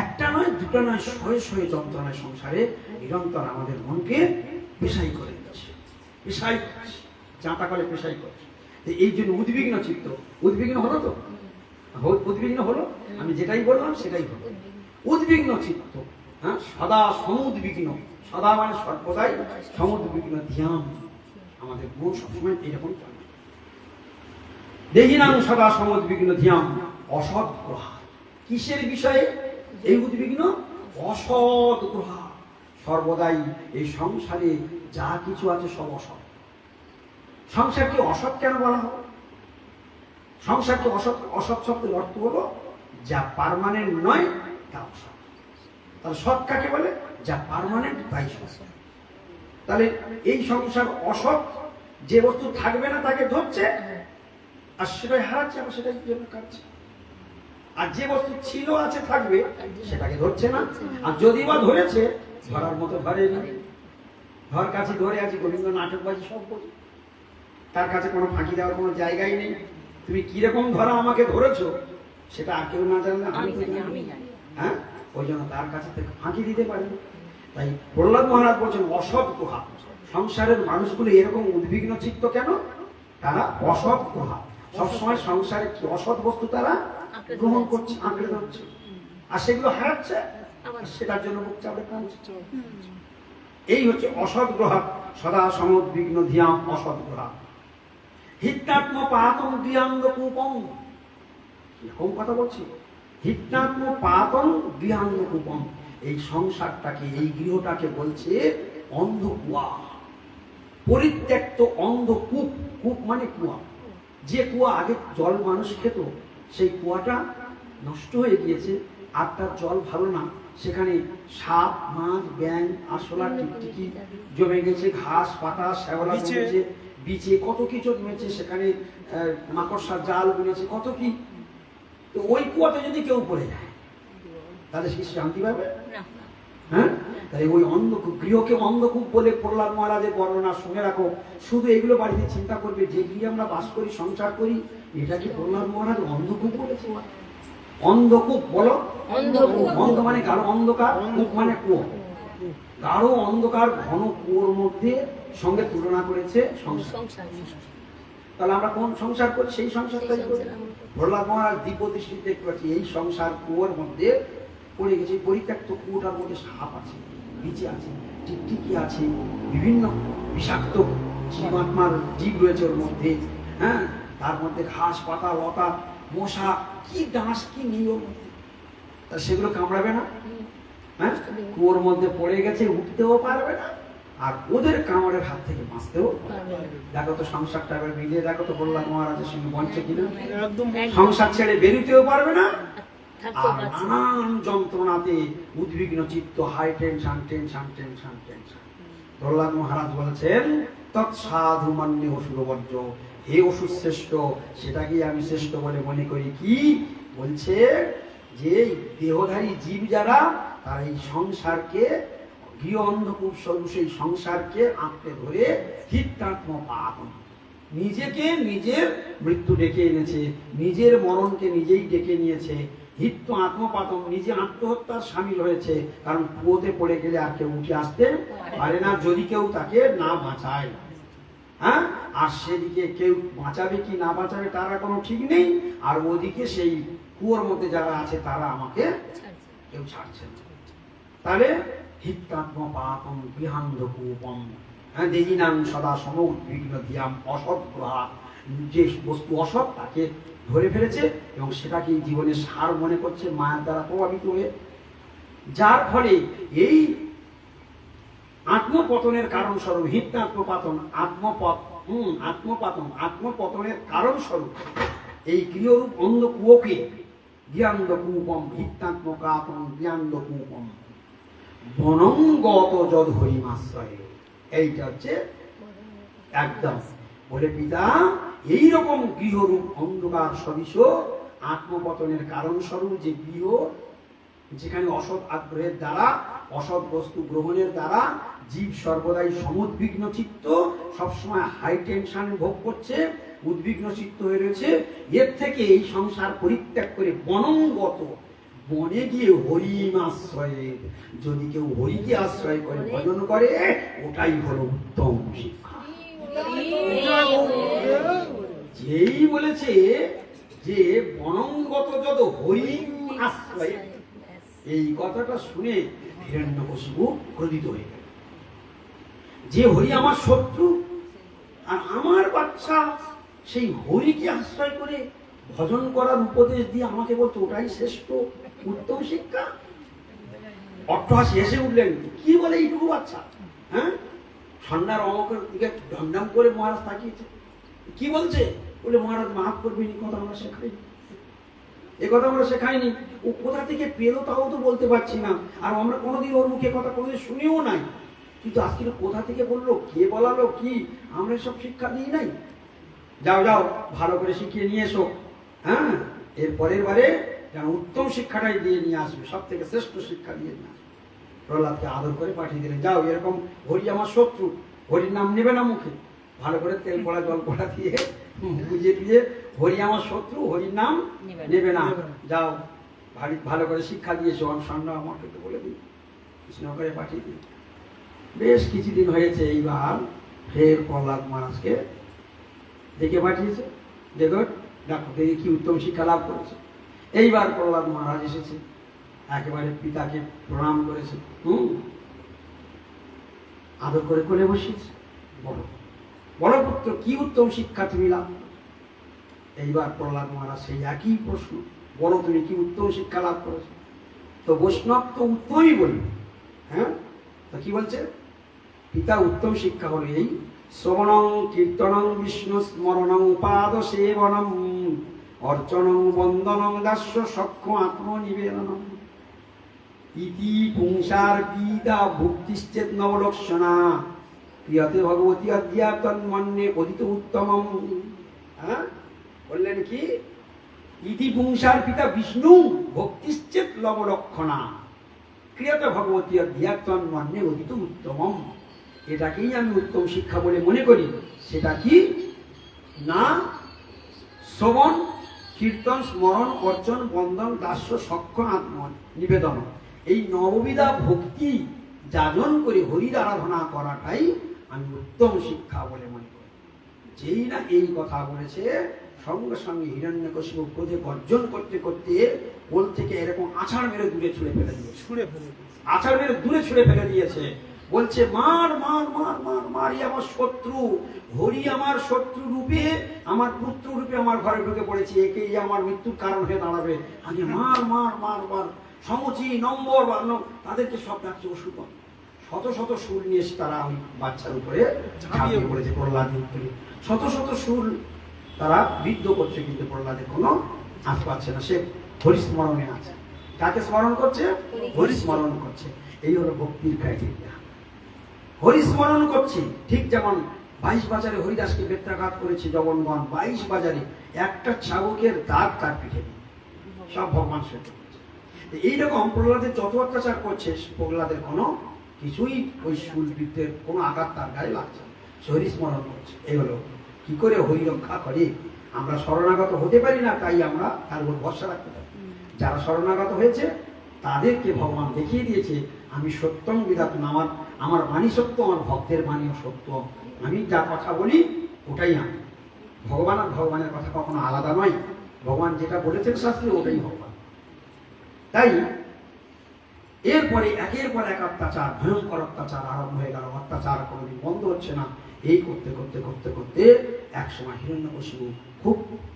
[SPEAKER 1] একটা নয়, দুটো নয়, শয়ে শয়ে যন্ত্রণায় সংসারে নিরন্তর আমাদের মনকে পেশাই করে দিচ্ছে, পেশাই করছে, চাঁটা করে পেশাই করছে। এই জন্য উদ্বিগ্ন চিত্ত। উদ্বিগ্ন হলো তো, উদ্বিগ্ন হলো, আমি যেটাই বললাম সেটাই হলো, উদ্বিগ্ন চিত্ত। হ্যাঁ, সদা সমুদ্বিগ্ন, সদা মানে সর্বদাই, সমুদ্বিগ্ন ধ্যান, আমাদের মন সবসময় এরকম চলে। দেহিনাং সদা সমুদ্বিগ্ন ধ্যান অসৎ গ্রহা। কিসের বিষয়ে এই উদ্বিগ্ন, অসৎ গ্রহা। সর্বদাই এই সংসারে যা কিছু আছে সব অসৎ। সংসারকে অসৎ কেন বলা হবে, সংসারকে অসৎ, অসৎ শব্দের অর্থ হলো যা পার্মানেন্ট নয় তা অসৎ। তাহলে সৎ কাকে বলে, যা পার্মানেন্ট তাই সৎ। তাহলে এই সংসার অসৎ, যে বস্তু থাকবে না তাকে ধরছে, আর সেটাই হারাচ্ছে, আবার সেটাই জন্য কাটছে। আর যে বস্তু ছিল, আছে, থাকবে, সেটাকে ধরছে না, আর যদি বা ধরেছে, ধরার মতো ধরেনি। ধর কাছে ধরে আছে, গোবিন্দ নাটকবাজি সব বলি, তার কাছে কোনো ফাঁকি দেওয়ার কোনো জায়গাই নেই। তুমি কিরকম ধরা আমাকে ধরেছো সেটা আর কেউ না জানলে আমি জানি। হ্যাঁ, ওই জন্য তার কাছে থেকে ফাঁকি দিতে পারি। তাই প্রহ্লাদ মহারাজ বলছেন অসৎ গ্রহা। সংসারের মানুষগুলো এরকম উদ্বিগ্ন চিত্ত কেন, তারা অসৎ গ্রহা। সবসময় সংসারে কি অসৎ বস্তু তারা গ্রহণ করছে, আঁকড়ে ধরছে, আর সেগুলো হারাচ্ছে, সেটার জন্য বুক চাপড়ে কাঁদছে। এই হচ্ছে অসৎ গ্রহা। সদা সমুদ্বিগ্ন ধিয়াম অসৎ গ্রহা। হিত্যাত্ম পাতং গৃহাঙ্গ কূপং। এরকম কথা বলছি, হিত্যাত্ম পাতং গৃহাঙ্গ কূপং। এই সংসারটাকে, এই গৃহটাকে বলছে অন্ধকুয়া, পরিত্যক্ত অন্ধকূপ। কূপ মানে কুয়া। যে কুয়া আগে জল মানুষ খেত, সেই কুয়াটা নষ্ট হয়ে গিয়েছে, আর তার জল ভালো না। সেখানে সাপ, মাছ, ব্যাঙ, আরশোলা, টিকটিকি জমে গেছে, ঘাস পাতা শ্যাওলা জমেছে, বিচে কত কিছু জমেছে, সেখানে মাকড়সার জাল বুনেছে, কত কি। তো ওই কুয়াতে যদি কেউ পড়ে যায়, তাহলে সে শান্তি পাবে? হ্যাঁ, তাই ওই অন্ধকূপ, গৃহকে অন্ধকূপ বলে প্রহ্লাদ মহারাজের বর্ণনা শুনে রাখো। শুধু এগুলো বাড়িতে চিন্তা করবে, যে গৃহে আমরা বাস করি, সংসার করি, এটা কি প্রহ্লাদ মহারাজ অন্ধকূপ বলেছে? অন্ধকূপ বলো, অন্ধ মানে কারো অন্ধকার, কূপ মানে কুয়ো। গাঢ় অন্ধকার ঘন কুয়োর মধ্যে সঙ্গে তুলনা করেছে সংসার। তাহলে আমরা কোন সংসার করি? সেই সংসারটাই করি। প্রহ্লাদ মহারাজ দিব্যদৃষ্টি দেখতে পাচ্ছি এই সংসার কুয়োর মধ্যে পড়ে গেছে। পরিত্যক্ত কুয়োটার মধ্যে সাপ আছে, বিচে আছে, টিকটিকি আছে, বিভিন্ন বিষাক্ত জীবাত্মার জীব রয়েছে ওর মধ্যে। হ্যাঁ, তার মধ্যে ঘাস পাতা লতা মশা কি ডাঁশ কি নেই ওর মধ্যে। তা সেগুলো কামড়াবে না? হ্যাঁ, কুয়োর মধ্যে পড়ে গেছে, উঠতেও পারবে না, আর ওদের কামড়ের হাত থেকে বাঁচতেও। দেখো তো সংসারটা এবার মিলিয়ে দেখো তো প্রহ্লাদ মহারাজের সঙ্গে বঞ্চে কিনা। সংসার ছেড়ে বেরোতেও পারবে না, আর নানান যন্ত্রণাতে উদ্বিগ্ন চিত্ত, high tension tension tension tension. Prahlad Maharaj বলেছেন তৎসাধু মান্যে অসুর বর্জ্য, হে অসুর শ্রেষ্ঠ, সেটাকেই আমি শ্রেষ্ঠ বলে মনে করি। কি বলছে? যে দেহধারী জীব যারা, তারা এই সংসারকে গৃহ অন্ধকূপ স্বরূপ সেই সংসারকে আঁকড়ে ধরে হিতাত্ম পাপন, নিজেকে নিজের মৃত্যু ডেকে এনেছে, নিজের মরণকে নিজেই ডেকে নিয়েছে। হিত্য আত্মপাতন, নিজে আত্মহত্যার সামিল হয়েছে। কারণ কুয়োতে পড়ে গেলে আর কেউ উঠে আসতে পারে না, যদি কেউ তাকে না বাঁচায়। হ্যাঁ, আর সেদিকে কেউ বাঁচাবে কি না বাঁচাবে তারা কোনো ঠিক নেই, আর ওদিকে সেই কুয়োর মধ্যে যারা আছে তারা আমাকে কেউ ছাড়ছে না। তাহলে হিত্যাত্ম পাপম বিহান্ধকূপম, হ্যাঁ, দেহিনাং সদা সমুদ্বিগ্ন ধিয়াম অসৎ গ্রহা, যে বস্তু অসৎ তাকে ধরে ফেলেছে এবং সেটাকে জীবনের সার মনে করছে, মায়ার দ্বারা প্রভাবিত হয়ে, যার ফলে এই আত্মপতনের কারণ স্বরূপ হিত্যাত্মপাতন, আত্মপতনের কারণ স্বরূপ এই গৃহরূপ অন্ধ কুয়োকে জ্ঞানকূপম হিত্যাত্মকাপম জ্ঞানকূপম বনঙ্গত যদ হরিমাশ্রয়ে। এইটা হচ্ছে একদম বলে পিতা, এইরকম গৃহরূপ অন্ধকার সদৃশ আত্মপতনের কারণ স্বরূপ যে গৃহ, যেখানে অসৎ আগ্রহের দ্বারা, অসৎ বস্তু গ্রহণের দ্বারা জীব সর্বদাই সমুদ্বিগ্ন চিত্ত, সবসময় হাই টেনশন ভোগ করছে, উদ্বিগ্ন চিত্ত হয়ে রয়েছে। এর থেকে এই সংসার পরিত্যাগ করে বনঙ্গত, বনে গিয়ে হরিমাশ্রয়ে, যদি কেউ হরিকে আশ্রয় করে ভজন করে, ওটাই হলো উত্তম শিক্ষা। যেই বলেছে যে বনঙ্গত যদ হরি আশ্রয়, এই কথাটা শুনে হিরণ্যকশিপু ক্রোধিত হয়ে গেল। যে হরি আমার শত্রু, আর আমার বাচ্চা সেই হরিকে আশ্রয় করে ভজন করার উপদেশ দিয়ে আমাকে বলতো ওটাই শ্রেষ্ঠ উত্তম শিক্ষা। অট্টহাসি এসে উঠলেন, কি বলে এইটুকু বাচ্চা? হ্যাঁ, সন্ধ্যার অমকের দিকে ঢমঢম করে মহারাজ তাকিয়েছে, কি বলছে? বলে মহারাজ মাফ করবেন, এই কথা আমরা শেখাইনি, এ কথা আমরা শেখাইনি। ও কোথা থেকে পেলো তাও তো বলতে পারছি না, আর আমরা কোনোদিন ওর মুখে কথা কোনোদিন শুনিও নাই। কিন্তু আজকে কোথা থেকে বললো, কে বলালো, কি আমরা সব শিক্ষা দিই নাই? যাও যাও, ভালো করে শিখিয়ে নিয়ে এসো। হ্যাঁ, এর পরের বারে যেন উত্তম শিক্ষাটাই দিয়ে নিয়ে আসবে, সব থেকে শ্রেষ্ঠ শিক্ষা দিয়ে নিয়ে আসবে। প্রহ্লাদকে আদর করে পাঠিয়ে দিলেন, যাও, এরকম হরি আমার শত্রু, হরির নাম নেবে না মুখে, ভালো করে তেল পড়া জল পড়া দিয়ে বুঝিয়ে দিয়ে, হরি আমার শত্রু, হরির নাম নেবে না, যাও ভালো করে শিক্ষা দিয়েছো, সন্ধ্যা আমাকে তো বলে দিই, কৃষ্ণ করে পাঠিয়ে দিই। বেশ কিছুদিন হয়েছে, এইবার ফের প্রহ্লাদ মহারাজকে ডেকে পাঠিয়েছে, দেখো দেখো দেখি কি উত্তম শিক্ষা লাভ করেছে। এইবার প্রহ্লাদ মহারাজ এসেছে, একেবারে পিতাকে প্রণাম করেছে, আদর করে কোলে বসিয়েছে, বড় পুত্র কি উত্তম শিক্ষা তুমি লাভ। এইবার প্রহ্লাদ মহারাজ সেই একই প্রশ্ন, বলো তুমি কি উত্তম শিক্ষা লাভ করেছো? তো বৈষ্ণব তো উত্তমই বলবে। হ্যাঁ, তো কি বলছে পিতা? উত্তম শিক্ষা হলো এই, শ্রবণং কীর্তনং বিষ্ণু স্মরণং পাদ সেবনম অর্চনং বন্দনং দাস্য সক্ষ আত্মনিবেদনম ইতি পুংসার পিতা ভুক্তিশ্চেত নবলক্ষণা প্রিয়তে ভগবতী অধ্যাত্মন্মন্যে অদিত উত্তমম। হ্যাঁ, বললেন কি? ইতি পুংসার পিতা বিষ্ণু ভক্তিশ্চেত নবলক্ষণা ক্রিয়তে ভগবতী অধ্যাত্মন্মন্যে অদিত উত্তমম। এটাকেই আমি উত্তম শিক্ষা বলে মনে করি। সেটা কি না? শ্রবণ কীর্তন স্মরণ অর্চন বন্দন দাস্য সক্ষ আত্ম নিবেদন, এই নববিধা ভক্তি যাজন করে হরির আরাধনা করাটাই আমি উত্তম শিক্ষা বলে মনে করি। যেই না এই কথা বলেছে, সঙ্গে সঙ্গে হিরণ্যকশিপু ক্রোধে গর্জন করতে করতে কোল থেকে এরকম আছাড় মেরে দূরে ছুঁড়ে ফেলে দিয়েছে। আছাড় মেরে দূরে ছুঁড়ে ফেলে দিয়েছে। বলছে মার মার মার মার মারি আমার শত্রু, হরি আমার শত্রু রূপে, আমার পুত্র রূপে আমার ঘরে ঢুকে পড়েছে, একেই আমার মৃত্যুর কারণ হয়ে দাঁড়াবে। আগে মার মার মার মার। সমচি নম্বর বান্ন তাদেরকে সব ডাকছে ওষুধ। শত শত সুর নিয়ে এসে তারা ওই বাচ্চার উপরে ঝাঁপিয়ে পড়েছে প্রহ্লাদের উপরে। শত শত সুর তারা বিদ্ধ করছে, কিন্তু প্রহ্লাদের কোনো হাত পাচ্ছে না। সে হরিস্মরণে আছে। কাকে স্মরণ করছে? হরিস্মরণ করছে। এই হলো ভক্তির ক্রাইটেরিয়া। হরিস্মরণ করছি। ঠিক যেমন 22 বাজারে হরিদাসকে বেত্রাঘাত করেছে জগনগণ। 22 বাজারে একটা চাবুকের দাগ তার পিঠে নেই, সব ভগবান সহ্য করছে। এইরকম প্রহ্লাদের যত অত্যাচার করছে, প্রহ্লাদের কোনো কিছুই ওই শুলবিদ্যের কোনো আঘাত তার গায়ে লাগছে না। সে হরিস্মরণ করছে। এই হলো কি করে হরি রক্ষা করে। আমরা শরণাগত হতে পারি না, তাই আমরা তার উপর ভরসা রাখতে পারি। যারা শরণাগত হয়েছে তাদেরকে ভগবান দেখিয়ে দিয়েছে, আমি সত্যম বিধাতুম, আমার বাণী সত্য, আমার ভক্তের বাণীও সত্য। আমি যা কথা বলি ওটাই আমি। ভগবান আর ভগবানের কথা কখনো আলাদা নয়। ভগবান যেটা বলেছেন শাস্ত্রে ওটাই ভগবান। তাই এরপরে একের পর এক অত্যাচার, ভয়ঙ্কর অত্যাচার আরম্ভ হয়ে গেল। অত্যাচার কোনোদিন বন্ধ হচ্ছে না। এই করতে করতে করতে করতে এক সময় হিরণ্যকশিপু খুব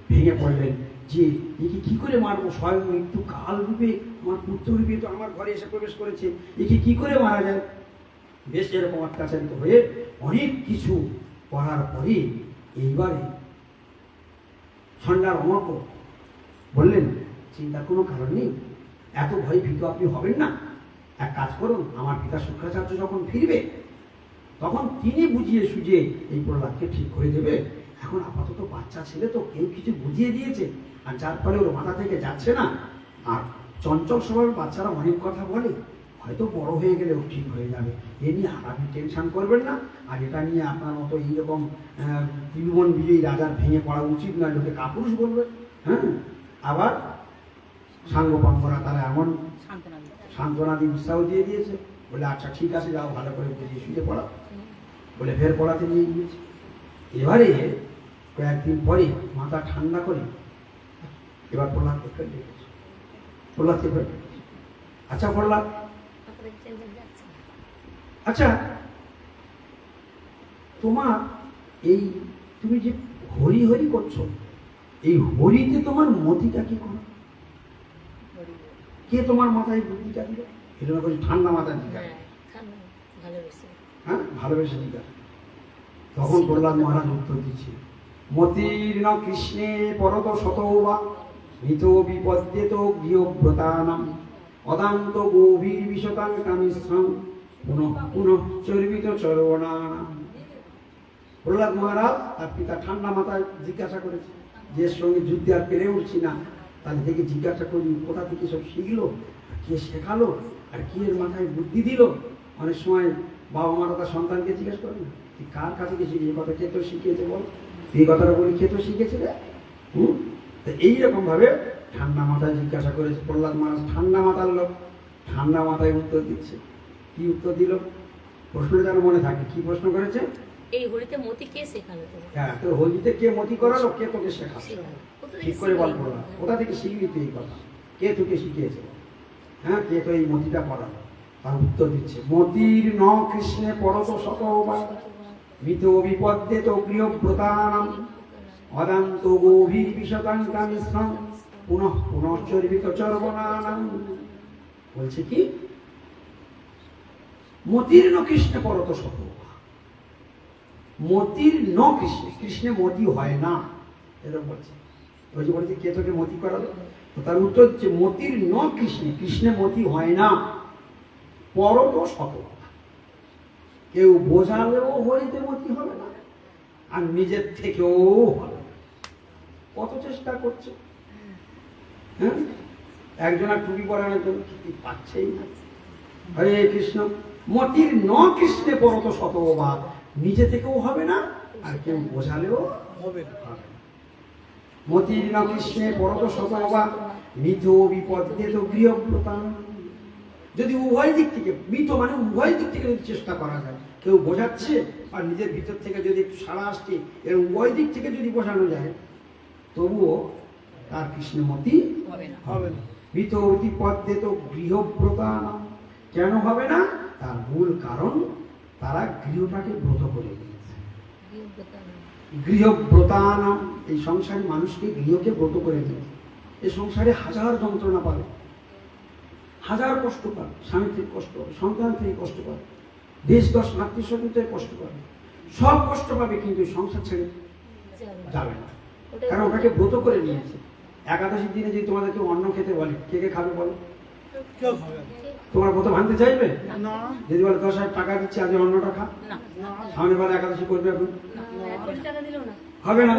[SPEAKER 1] ভেঙে পড়লেন যে একে কি করে মারবো। স্বয়ং মৃত্যু কাল রূপে আমার পুত্র রূপে তো আমার ঘরে এসে প্রবেশ করেছে, একে কি করে মারা যায়। বেশ এরকম অত্যাচারিত হয়ে অনেক কিছু করার পরে এইবারে ষণ্ডার অমর্ক বললেন, চিন্তার কোনো কারণ নেই, এত ভয় ভীত আপনি হবেন না। এক কাজ করুন, আমার পিতা শুক্রাচার্য যখন ফিরবে তখন তিনি বুঝিয়ে সুঝিয়ে এই প্রহ্লাদকে ঠিক করে দেবে। এখন আপাতত বাচ্চা ছেলে তো, কেউ কিছু বুঝিয়ে দিয়েছে, আর যার ফলে ওর মাথা থেকে যাচ্ছে না। আর চঞ্চল স্বভাবের বাচ্চারা অনেক কথা বলে, হয়তো বড় হয়ে গেলে ও ঠিক হয়ে যাবে। এ নিয়ে আপনি টেনশন করবেন না। আর এটা নিয়ে আপনার মতো এইরকম ত্রিভুবন বিজয়ী রাজার ভেঙে পড়া উচিত নয়, লোকে কাপুরুষ বলবে। হ্যাঁ, আবার সাঙ্গপাঙ্গরা তারা এমন সান্ত্বনা দিয়ে উৎসাহ দিয়ে দিয়েছে, বলে আচ্ছা ঠিক আছে, যাও ভালো করে বুঝিয়ে শুয়ে পড়াও, বলে ফের পড়াতে নিয়ে গিয়েছে। এবারে কয়েকদিন পরে মাথা ঠান্ডা করে এবার প্রহ্লাদকে ফের ডেকেছে। প্রহ্লাদকে ফের ডেকেছে, আচ্ছা প্রহ্লাদ, আচ্ছা তোমার এই তুমি যে হরি হরি করছো, এই হরিতে তোমার মতিটা কি করো? কে তোমার মাথায় বুদ্ধিটা দিল? এটা বলছি ঠান্ডা মাথায় জিজ্ঞাসা। হ্যাঁ, ভালোবেসে জিজ্ঞাসা। তখন প্রহ্লাদ মহারাজ উত্তর দিচ্ছে, মতির্ন কৃষ্ণে পরত শতবা মৃত বিপদ্যেত গৃহব্রতানাম অদান্ত গভীর বিশতাং কামিশ্রম পুনঃ পুনঃ চর্বিত চরবণানাম। প্রহ্লাদ মহারাজ তার পিতা ঠান্ডা মাথায় জিজ্ঞাসা করেছে, যে সঙ্গে যুদ্ধে আর পেরে উঠছি না, তাদের থেকে জিজ্ঞাসা করি কোথা থেকে সব শিখলো, কে শেখালো, আর কি এর মাথায় বুদ্ধি দিল। অনেক সময় বাবা মারা তার সন্তানকে জিজ্ঞেস করে না, কার কাছে গেছি, এই কথা কে তো শিখিয়েছে বল, এই কথাটা বলি কে তো শিখেছে রে। তো এইরকম ভাবে ঠান্ডা মাথায় জিজ্ঞাসা করেছে প্রহ্লাদ মহারাজ। ঠান্ডা মাথার লোক, ঠান্ডা মাথায় উত্তর দিচ্ছে। কি উত্তর দিল? প্রশ্নটা যেন মনে থাকে। কি প্রশ্ন করেছে?
[SPEAKER 2] এই হরিতে মতি কে শেখালো?
[SPEAKER 1] হ্যাঁ, তো হরিতে কে মতি করালো, কে তোকে শেখালো? ঠিক করে বল প্রহ্লাদ, কোথা থেকে শিখবি তুই এই কথা? কে তোকে শিখিয়েছে? হ্যাঁ, কে তো এই মতিটা করালো? তার উত্তর দিচ্ছে, মতির ন কৃষ্ণে পরত শতবা মৃত বিপদ্যে তো গৃহব্রতানাম অদান্ত গভীর বিশতাং কামিশ্রম পুনঃ পুনঃ চর্বিত চর্বণানাম। বলছে কি, মতির ন কৃষ্ণে পরত শতবা, মতির ন কৃষ্ণে, কৃষ্ণে মতি হয় না, এরকম বলছে। ওই যে বলছে কে তোকে মতি করালো, তো তার উত্তর হচ্ছে মতির ন কৃষ্ণে, কৃষ্ণে মতি হয় না, পরত শতবা, কেউ বোঝালেও হরিতে মতি হবে না, আর নিজের থেকেও হবে না। কত চেষ্টা করছে, হ্যাঁ, একজন আর টুপি পরানোর জন্য পাচ্ছেই না। হরে কৃষ্ণ, মতির ন কৃষ্ণে পরত শতবা, নিজে থেকেও হবে না, আর কেউ বোঝালেও হবে না। মতির ন কৃষ্ণে পরত শতবা মৃত বিপদ্যে তো গৃহব্রতাম। যদি উভয় দিক থেকে মৃত মানে উভয় দিক থেকে যদি চেষ্টা করা যায়, কেউ বোঝাচ্ছে আর নিজের ভিতর থেকে যদি একটু সাড়া আসছে, এর উভয় দিক থেকে যদি বোঝানো যায়, তবুও তার কৃষ্ণমতি হবে না। মৃত অতি পদ্মে তো গৃহব্রতানাম। কেন হবে না? তার মূল কারণ তারা গৃহটাকে ব্রত করে দিয়েছে। গৃহব্রতানাম, এই সংসারে মানুষকে গৃহকে ব্রত করে দিয়েছে। এই সংসারে হাজার যন্ত্রণা পাবে, হাজার কষ্ট পাবে, স্বামী থেকে কষ্ট পাবে, সন্তান থেকে কষ্ট পাবে, দেশ দশ আত্মীয় স্বজন থেকে কষ্ট পাবে, সব কষ্ট পাবে, কিন্তু সংসার ছেড়ে যাবে না, কারণ ওটাকে ব্রত করে নিয়েছে। একাদশীর দিনে যদি তোমাদেরকে অন্ন খেতে বলে, কে কে খাবে বলো? তোমার ব্রত ভাঙতে চাইবে না? যদি বলে 10,000 টাকা দিচ্ছে, আজ অন্নটা খা, সামনে বার একাদশী করবে, এখন হবে না।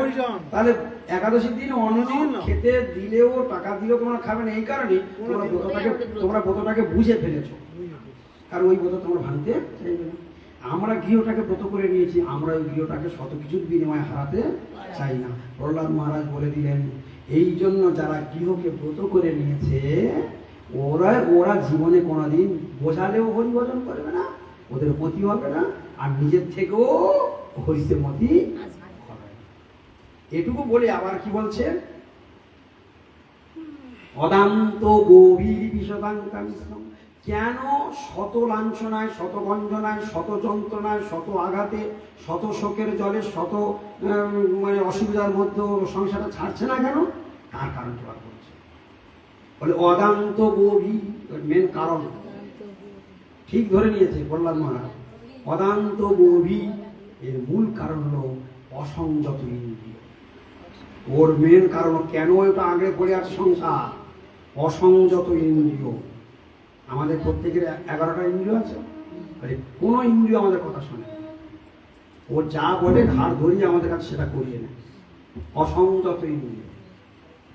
[SPEAKER 1] তাহলে একাদশীর দিনে অন্ন খেতে দিলেও, টাকা দিলেও তোমরা খাবে না। এই কারণে তোমরা ব্রতটাকে বুঝে ফেলেছো, কারণ ওই ব্রত তোমরা ভাঙতে চাইবে না। আমরা গৃহটাকে ব্রত করে নিয়েছি, আমরা ওই গৃহটাকে শত কিছুর বিনিময়ে হারাতে চাই না। প্রহ্লাদ মহারাজ বলে দিলেন, এই জন্য যারা গৃহকে ব্রত করে নিয়েছে, ওরা জীবনে কোনোদিন বোঝালেও হরিভজন করবে না, ওদের মতি হবে না, আর নিজের থেকেও হরিতে মতি হবে না। এটুকু বলে আবার কি বলছেন? অদান্ত গভীর বিষদাঙ্কামিশ্রম। কেন শত লাঞ্ছনায়, শত গঞ্জনায়, শত যন্ত্রণায়, শত আঘাতে, শত শোকের জলে, শত মানে অসুবিধার মধ্যে সংসারটা ছাড়ছে না কেন? তার কারণ কি বলছে? বলে অদান্ত গভীর, মেন কারণ ঠিক ধরে নিয়েছে প্রহ্লাদ মহারাজ। অদান্ত গভীর, এর মূল কারণ হলো অসংযত ইন্দ্রিয়। ওর মেন কারণ কেন ওটা আগে পড়ে আছে সংসার, অসংযত ইন্দ্রিয়। আমাদের প্রত্যেকের 11টা ইন্দ্রিয় আছে, কোনো ইন্দ্রিয় আমাদের কথা শোনে, ও যা বলে ঘাড় ধরিয়ে আমাদের কাছে সেটা করিয়ে নেয়। অসংযত ইন্দ্রিয়,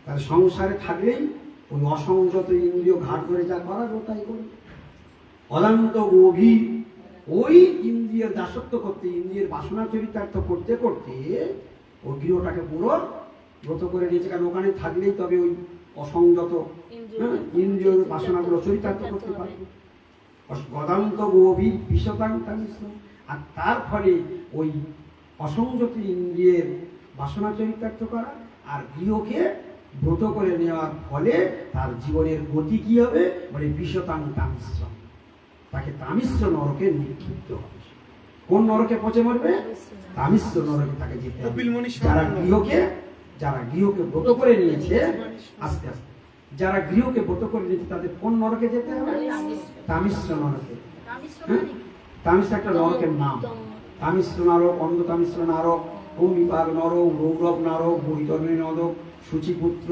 [SPEAKER 1] তাহলে সংসারে থাকলেই ওই অসংযত ইন্দ্রিয় ঘাড় ধরে যা করার ও তাই করে। অদান্ত গভীর, ওই ইন্দ্রিয়ের দাসত্ব করতে, ইন্দ্রিয়ের বাসনা চরিতার্থ করতে করতে ও গৃহটাকে পুরো ব্রত করে নিয়েছে, কারণ ওখানে থাকলেই তবে ওই অসংযত ইন্দ্রিয় বাসনাগুলো চরিতার্থ করতে পারে। অদান্ত গভীর বিষদাঙ্কামিশ্রম, আর তার ফলে ওই অসংযত ইন্দ্রিয়ের বাসনা চরিতার্থ করা আর গৃহকে ব্রত করে নেওয়ার ফলে তার জীবনের গতি কি হবে? মানে বিষদাঙ্কামিশ্রম, তাকে তামিশ্র নরকে নিক্ষিপ্ত হবে। কোন নরকে পচে মরবে? তামিশ্র নরকে তাকে যেতে হবে। যারা গৃহকে ব্রত করে নিয়েছে, আস্তে আস্তে যারা গৃহকে ব্রত করে নিয়েছে তাদের কোন নরকে যেতে হবে? তামিশ্র নরকে। তামিশ্র একটা নরকের নাম। তামিশ্র নরক, অন্ধ তামিশ্র নরক, ভূমিপাক নরক, রৌরব নরক, বৈতরণী নরক, সূচিপুত্র,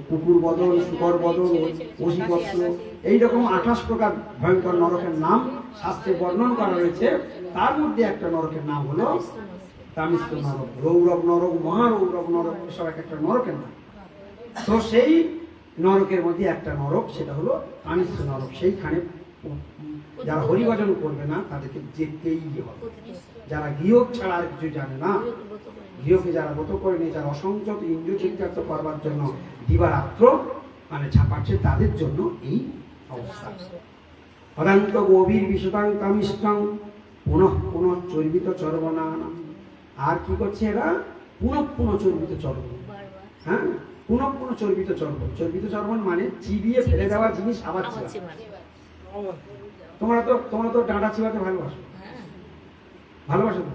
[SPEAKER 1] কুকুর বদল, শুকর বদল, অসিবস্ত্র, এইরকম 28 প্রকার ভয়ঙ্কর নরকের নাম শাস্ত্রে বর্ণন করা রয়েছে। তার মধ্যে একটা নরকের নাম হলো তামিশ্র নরক। রৌরব নরক, মহারৌরব নরক, সব একটা নরকের নাম। তো সেই নরকের মধ্যে একটা নরক, সেটা হলো তামিশ্র নরক। সেইখানে যারা হরিভজন করবে না তাদেরকে যেতেই হবে। যারা গৃহ ছাড়া আর কিছু জানে না, গৃহকে যারা ব্রত করে নিয়ে, যারা অসংযত ইন্দ্রিয় চরিতার্থ করবার জন্য দিবারাত্র মানে ছাপাচ্ছে, তাদের জন্য এই অবস্থা। অদান্ত গভীর বিষদাঙ্কামিষ্টং পুনঃ পুনঃ চর্বিত চর্বণানাম। আর কি করছে এরা? পুনঃ চর্বিত চর্বণ। হ্যাঁ, পুনঃ চর্বিত চর্বণ। চর্বিত চর্বণ মানে চিবিয়ে ফেলে দেওয়া জিনিস আবার তোমরা তো ডাঁটা চিবাতে ভালোবাসো, ভালোবাসো তো?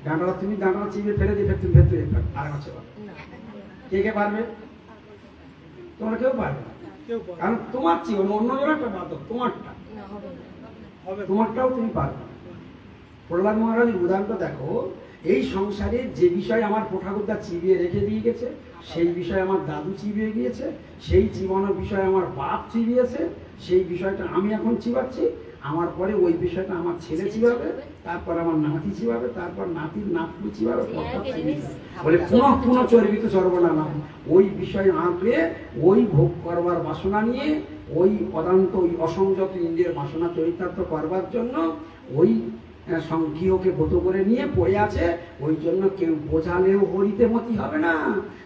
[SPEAKER 1] ডাঁটাটা তুমি ডাঁটাটা চিবিয়ে ফেলে দিয়ে তুমি ভেতরে আর কাছে কে কে পারবে? তোমরা কেউ পারবে না, কারণ তোমার চিবানো অন্যজনের একটা বাদ, তোমারটাও তুমি পারবে না। প্রহ্লাদ মহারাজের উদাহরণটা দেখো, এই সংসারে যে বিষয় আমার ঠাকুরদা চিবিয়ে রেখে দিয়ে গেছে, সেই বিষয় আমার দাদু চিবিয়ে গিয়েছে, সেই চিবানোর বিষয় আমার বাপ চিবিয়েছে, সেই বিষয়টা আমি এখন চিবাচ্ছি, আমার পরে ওই বিষয়টা আমার ছেলে চিবাবে, তারপর আমার নাতি চিবাবে, তারপর নাতির নাতনি চিবাবে, বলে পুনঃ চর্বিত চর্বণানাম। ওই বিষয় আঁকড়ে ওই ভোগ করবার বাসনা নিয়ে, ওই অদান্ত, ওই অসংযত ইন্দ্রিয়ের বাসনা চরিতার্থ করবার জন্য ওই গৃহকে ব্রত করে নিয়ে পড়ে আছে, ওই জন্য কেউ বোঝালেও হরিতে মতি হবে না,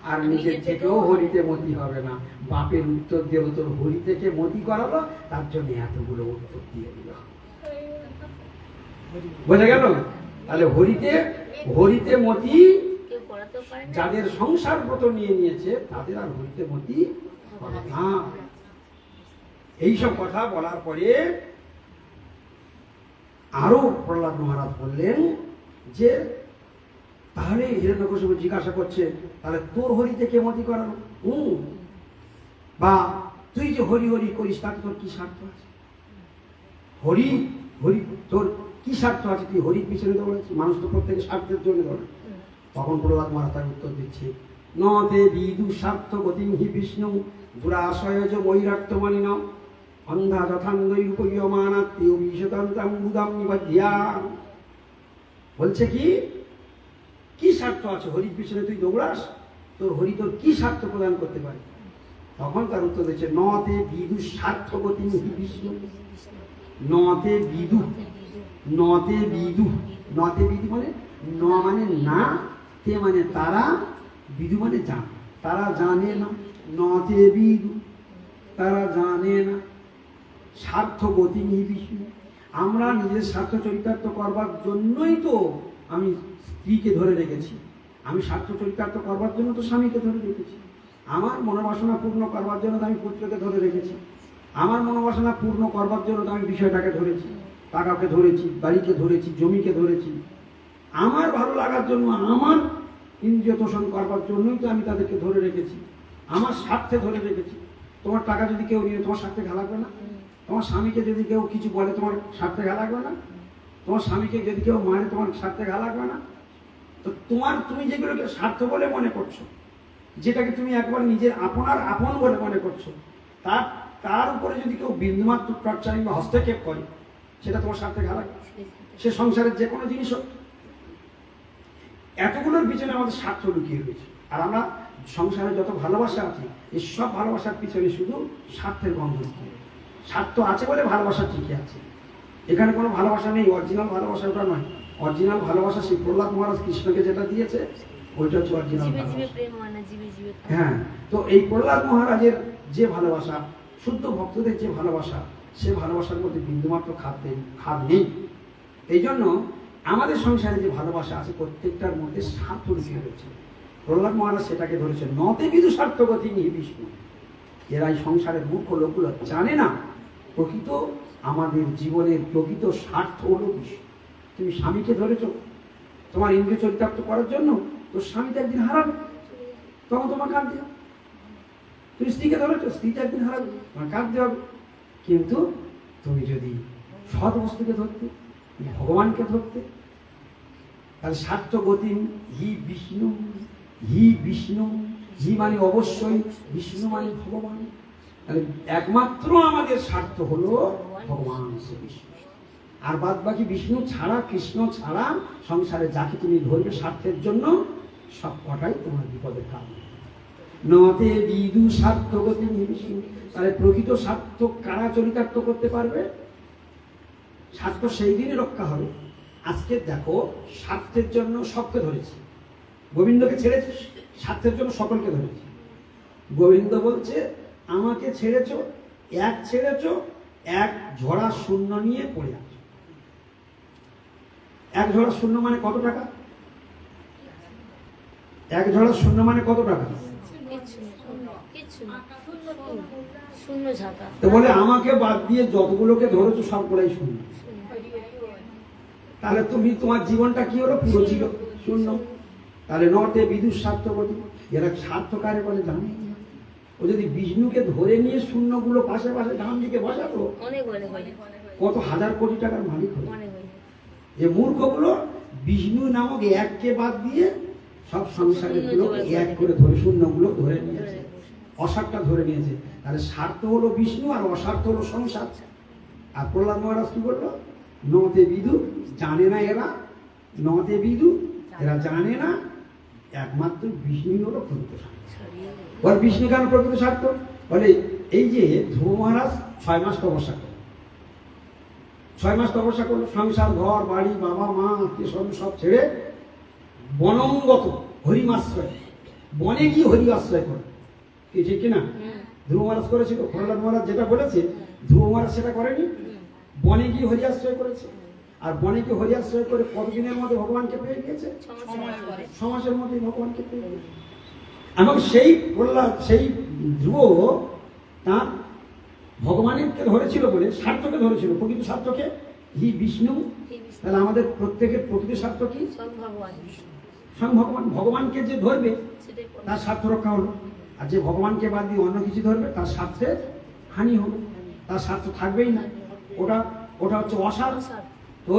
[SPEAKER 1] আর নিজের থেকেও হরিতে মতি হবে না। বাপের উত্তর দিয়ে তোর হরি থেকে মতি করালো, তার জন্য এতগুলো উত্তর দিয়ে দিল। বোঝা গেল? তাহলে হরিতে মতি
[SPEAKER 2] কেউ পড়াতেও পারে না।
[SPEAKER 1] যাদের সংসার ব্রত নিয়ে নিয়েছে তাদের আর হরিতে মতি হবে না। এইসব কথা বলার পরে আরো প্রহ্লাদ মহারাজ বললেন যে তাহলে হিরণ্যকশিপু জিজ্ঞাসা করছে, তাহলে তোর হরিতে কে মতি করানো? বা তুই যে হরি হরি করিস তাতে তোর কি স্বার্থ আছে? হরি হরি তোর কি স্বার্থ আছে? তুই হরির পিছনে দৌড়াচ্ছিস, মানুষ তো প্রত্যেকে স্বার্থের জন্য দৌড়ায়। তখন প্রহ্লাদ মহারাজ তার উত্তর দিচ্ছে, নতে বিদু স্বার্থ গতিং হি বিষ্ণু দুরাশয়জ বৈরাট্যমানি ন অন্ধা যথান্বয়ুপীয়মানাত্মীয় বিশতান্তাম বুদাম নিবাধ্যা। বলছে কি স্বার্থ আছে হরির পিছনে তুই দৌড়াস? তোর হরি তোর কি স্বার্থ প্রদান করতে পারে? তখন তার উত্তর দিচ্ছে, নতে বিদু স্বার্থ গতিং হি বিষ্ণু। নতে বিদু মানে ন মানে না, তে মানে তারা, বিদু মানে জান, তারা জানে না। নতে বিদু, তারা জানে না। স্বার্থ গতি হি বিষ্ণু, আমরা নিজের স্বার্থ চরিতার্থ করবার জন্যই তো আমি স্ত্রীকে ধরে রেখেছি, আমি স্বার্থ চরিতার্থ করবার জন্য তো স্বামীকে ধরে রেখেছি, আমার মনোবাসনা পূর্ণ করবার জন্য তো আমি পুত্রকে ধরে রেখেছি, আমার মনোবাসনা পূর্ণ করবার জন্য তো আমি বিষয়টাকে ধরেছি, টাকাকে ধরেছি, বাড়িকে ধরেছি, জমিকে ধরেছি, আমার ভালো লাগার জন্য, আমার ইন্দ্রিয় তোষণ করবার জন্যই তো আমি তাদেরকে ধরে রেখেছি, আমার স্বার্থে ধরে রেখেছি। তোমার টাকা যদি কেউ নিয়ে তোমার স্বার্থে ঘা লাগবে না? তোমার স্বামীকে যদি কেউ কিছু বলে তোমার স্বার্থে ঘা লাগবে না? তোমার স্বামীকে যদি কেউ মারে তোমার স্বার্থে ঘা লাগবে না? তো তুমি যেগুলোকে স্বার্থ বলে মনে করছো, যেটাকে তুমি একবার নিজের আপন বলে মনে করছো, তার উপরে যদি কেউ বিন্দুমাত্র টর্চারিং বা হস্তক্ষেপ করে, সেটা তোমার স্বার্থে ঘা লাগবে। সে সংসারের যে কোনো জিনিস হোক, এতগুলোর পিছনে আমাদের স্বার্থ লুকিয়ে রয়েছে। আর আমরা সংসারে যত ভালোবাসা আছে, এই সব ভালোবাসার পিছনে শুধু স্বার্থের গন্ধ। স্বার্থ আছে বলে ভালোবাসা ঠিকই আছে, এখানে কোনো ভালোবাসা নেই। অরিজিনাল ভালোবাসা ওটা নয়। অরিজিনাল ভালোবাসা সেই প্রহ্লাদ মহারাজ কৃষ্ণকে যেটা দিয়েছে, ওইটা হচ্ছে অরিজিনাল ভালোবাসা। হ্যাঁ, তো এই প্রহ্লাদ মহারাজের যে ভালোবাসা, শুদ্ধ ভক্তদের যে ভালোবাসা, সে ভালোবাসার মধ্যে বিন্দুমাত্র খাদ নেই। এই জন্য আমাদের সংসারে যে ভালোবাসা আছে, প্রত্যেকটার মধ্যে স্বার্থ লুকিয়ে রয়েছে। প্রহ্লাদ মহারাজ সেটাকে ধরেছে, নতে বিদু স্বার্থগতি নিহি বিষ্ণু। এরা এই সংসারের মূর্খ লোকগুলো জানে না প্রকৃত আমাদের জীবনের প্রকৃত স্বার্থ হলো বিষ্ণু। তুমি স্বামীকে ধরেছ তোমার ইন্দ্রিয় চরিতার্থ করার জন্য, তোর স্বামীটা একদিন হারাবে, তখন তোমার কাঁদতে হবে। তুমি স্ত্রীকে ধরেছ, স্ত্রীটা একদিন হারাবে, তোমার কাঁদতে হবে। কিন্তু তুমি যদি সৎ বস্তুকে ধরতে, ভগবানকে ধরতে, তাহলে স্বার্থ গতি হি বিষ্ণু, হি মানে অবশ্যই, বিষ্ণু মানে ভগবান। তাহলে একমাত্র আমাদের স্বার্থ হলো ভগবান শ্রী বিষ্ণু। আর বাদ বাকি বিষ্ণু ছাড়া, কৃষ্ণ ছাড়া সংসারে যাকে তুমি ধরবে স্বার্থের জন্য, সব কটাই তোমার বিপদের কারণ। নতে বিদু স্বার্থ গতি বিষ্ণু। তাহলে প্রকৃত স্বার্থ কারা চরিতার্থ করতে পারবে? স্বার্থ সেই দিনই রক্ষা হবে। আজকে দেখো, স্বার্থের জন্য সবকে ধরেছি, গোবিন্দকে ছেড়েছি, স্বার্থের জন্য সকলকে ধরেছি। গোবিন্দ বলছে, আমাকে ছেড়েছ, এক ঝরা শূন্য নিয়ে পড়ে আছো। এক ঝরা শূন্য মানে কত টাকা? এক ঝরা শূন্য মানে কত টাকা? তো বলে আমাকে বাদ দিয়ে যতগুলোকে ধরেছো সবগুলাই শূন্য। তাহলে তুমি তোমার জীবনটা কি হলো? পুরো ছিল শূন্য। তাহলে নতে বিদু স্বার্থগতি। এরা স্বার্থ কারে বলে জানে? ও যদি বিষ্ণুকে ধরে নিয়ে শূন্যগুলো পাশে পাশে ডান দিকে বসাতো, কত হাজার কোটি টাকার মালিক হলো। যে মূর্খগুলো বিষ্ণু নামক এককে বাদ দিয়ে সব সংসারের গুলো এক করে ধরে, শূন্যগুলো ধরে নিয়েছে, অসারটা ধরে নিয়েছে। তাহলে স্বার্থ হলো বিষ্ণু আর অস্বার্থ হলো সংসার। আর প্রহ্লাদ মহারাজ কি বললো? নতে বিদু, জানে না এরা, নতে বিদু, এরা জানে না একমাত্র বিষ্ণু হলো প্রকৃত স্বার্থ। বল বিষ্ণু কেন প্রকৃত স্বার্থ? বলে এই যে ধ্রুব মহারাজ 6 মাস তপস্যা করে, 6 মাস তপস্যা করলো, সংসার ঘর বাড়ি বাবা মা আত্মীয় স্বজন সব ছেড়ে বনঙ্গত হরিমাশ্রয়, বনে কি হরি আশ্রয় করে, কি ঠিক কিনা? ধ্রুব মহারাজ করেছিল, প্রহ্লাদ মহারাজ যেটা বলেছে ধ্রুব মহারাজ সেটা করেনি, বনে গিয়ে হরি আশ্রয় করেছে। আর বনে গিয়ে হরি আশ্রয় করে কতদিনের মধ্যে ভগবানকে পেয়ে গিয়েছে? 6 মাসের মধ্যেই ভগবানকে পেয়ে গিয়েছে। এবং সেই প্রহ্লাদ, সেই ধ্রুব তার ভগবানকে ধরেছিল বলে, স্বার্থকে ধরেছিল, প্রকৃত স্বার্থকে হি বিষ্ণু। তাহলে আমাদের প্রত্যেকের প্রকৃত স্বার্থ কি? স্বয়ং ভগবান। ভগবানকে যে ধরবে তার স্বার্থ রক্ষা হলো, আর যে ভগবানকে বাদ দিয়ে অন্য কিছু ধরবে তার স্বার্থে হানি হলো, তার স্বার্থ থাকবেই না, ওটা ওটা হচ্ছে অস্বার্থ। তো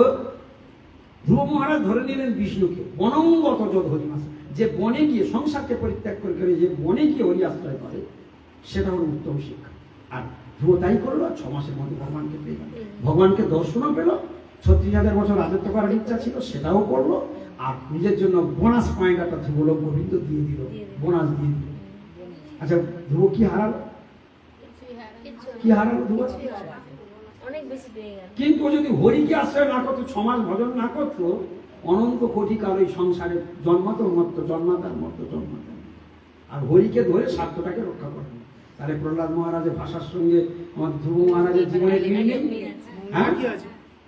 [SPEAKER 1] ধ্রুব মহারাজ ধরে নিলেন বিষ্ণুকে, বনঙ্গত যোগ হরিমাস, যে বনে গিয়ে সংসারকে পরিত্যাগ করে যে বনে গিয়ে হরি আশ্রয় করে, সেটা হলো উত্তম শিক্ষা। আর ধ্রুব তাই করলো, 6 মাসের মধ্যে ভগবানকে পেয়ে গেল, ভগবানকে দর্শনও পেল, 36,000 বছর রাজত্ব করার ইচ্ছা ছিল সেটাও করলো, আর নিজের জন্য বোনাস পয়েন্ট একটা ধ্রুবলোক গোবিন্দ দিয়ে দিল, বোনাস দিয়ে দিল। আচ্ছা, ধ্রুব কি হারালো? কি হারালো ধ্রুব?
[SPEAKER 2] অনেক বেশি পেয়ে গেল।
[SPEAKER 1] কিন্তু ও যদি হরিকে আশ্রয় না করতো, 6 মাস ভজন না করতো, অনন্ত কোটি কাল ওই সংসারে জন্মাতার মতো। আর হরিকে ধরে স্বার্থটাকে রক্ষা করে। তাহলে প্রহ্লাদ মহারাজের ভাষার সঙ্গে আমার ধ্রুব মহারাজের জীবনে মিল নেই? হ্যাঁ,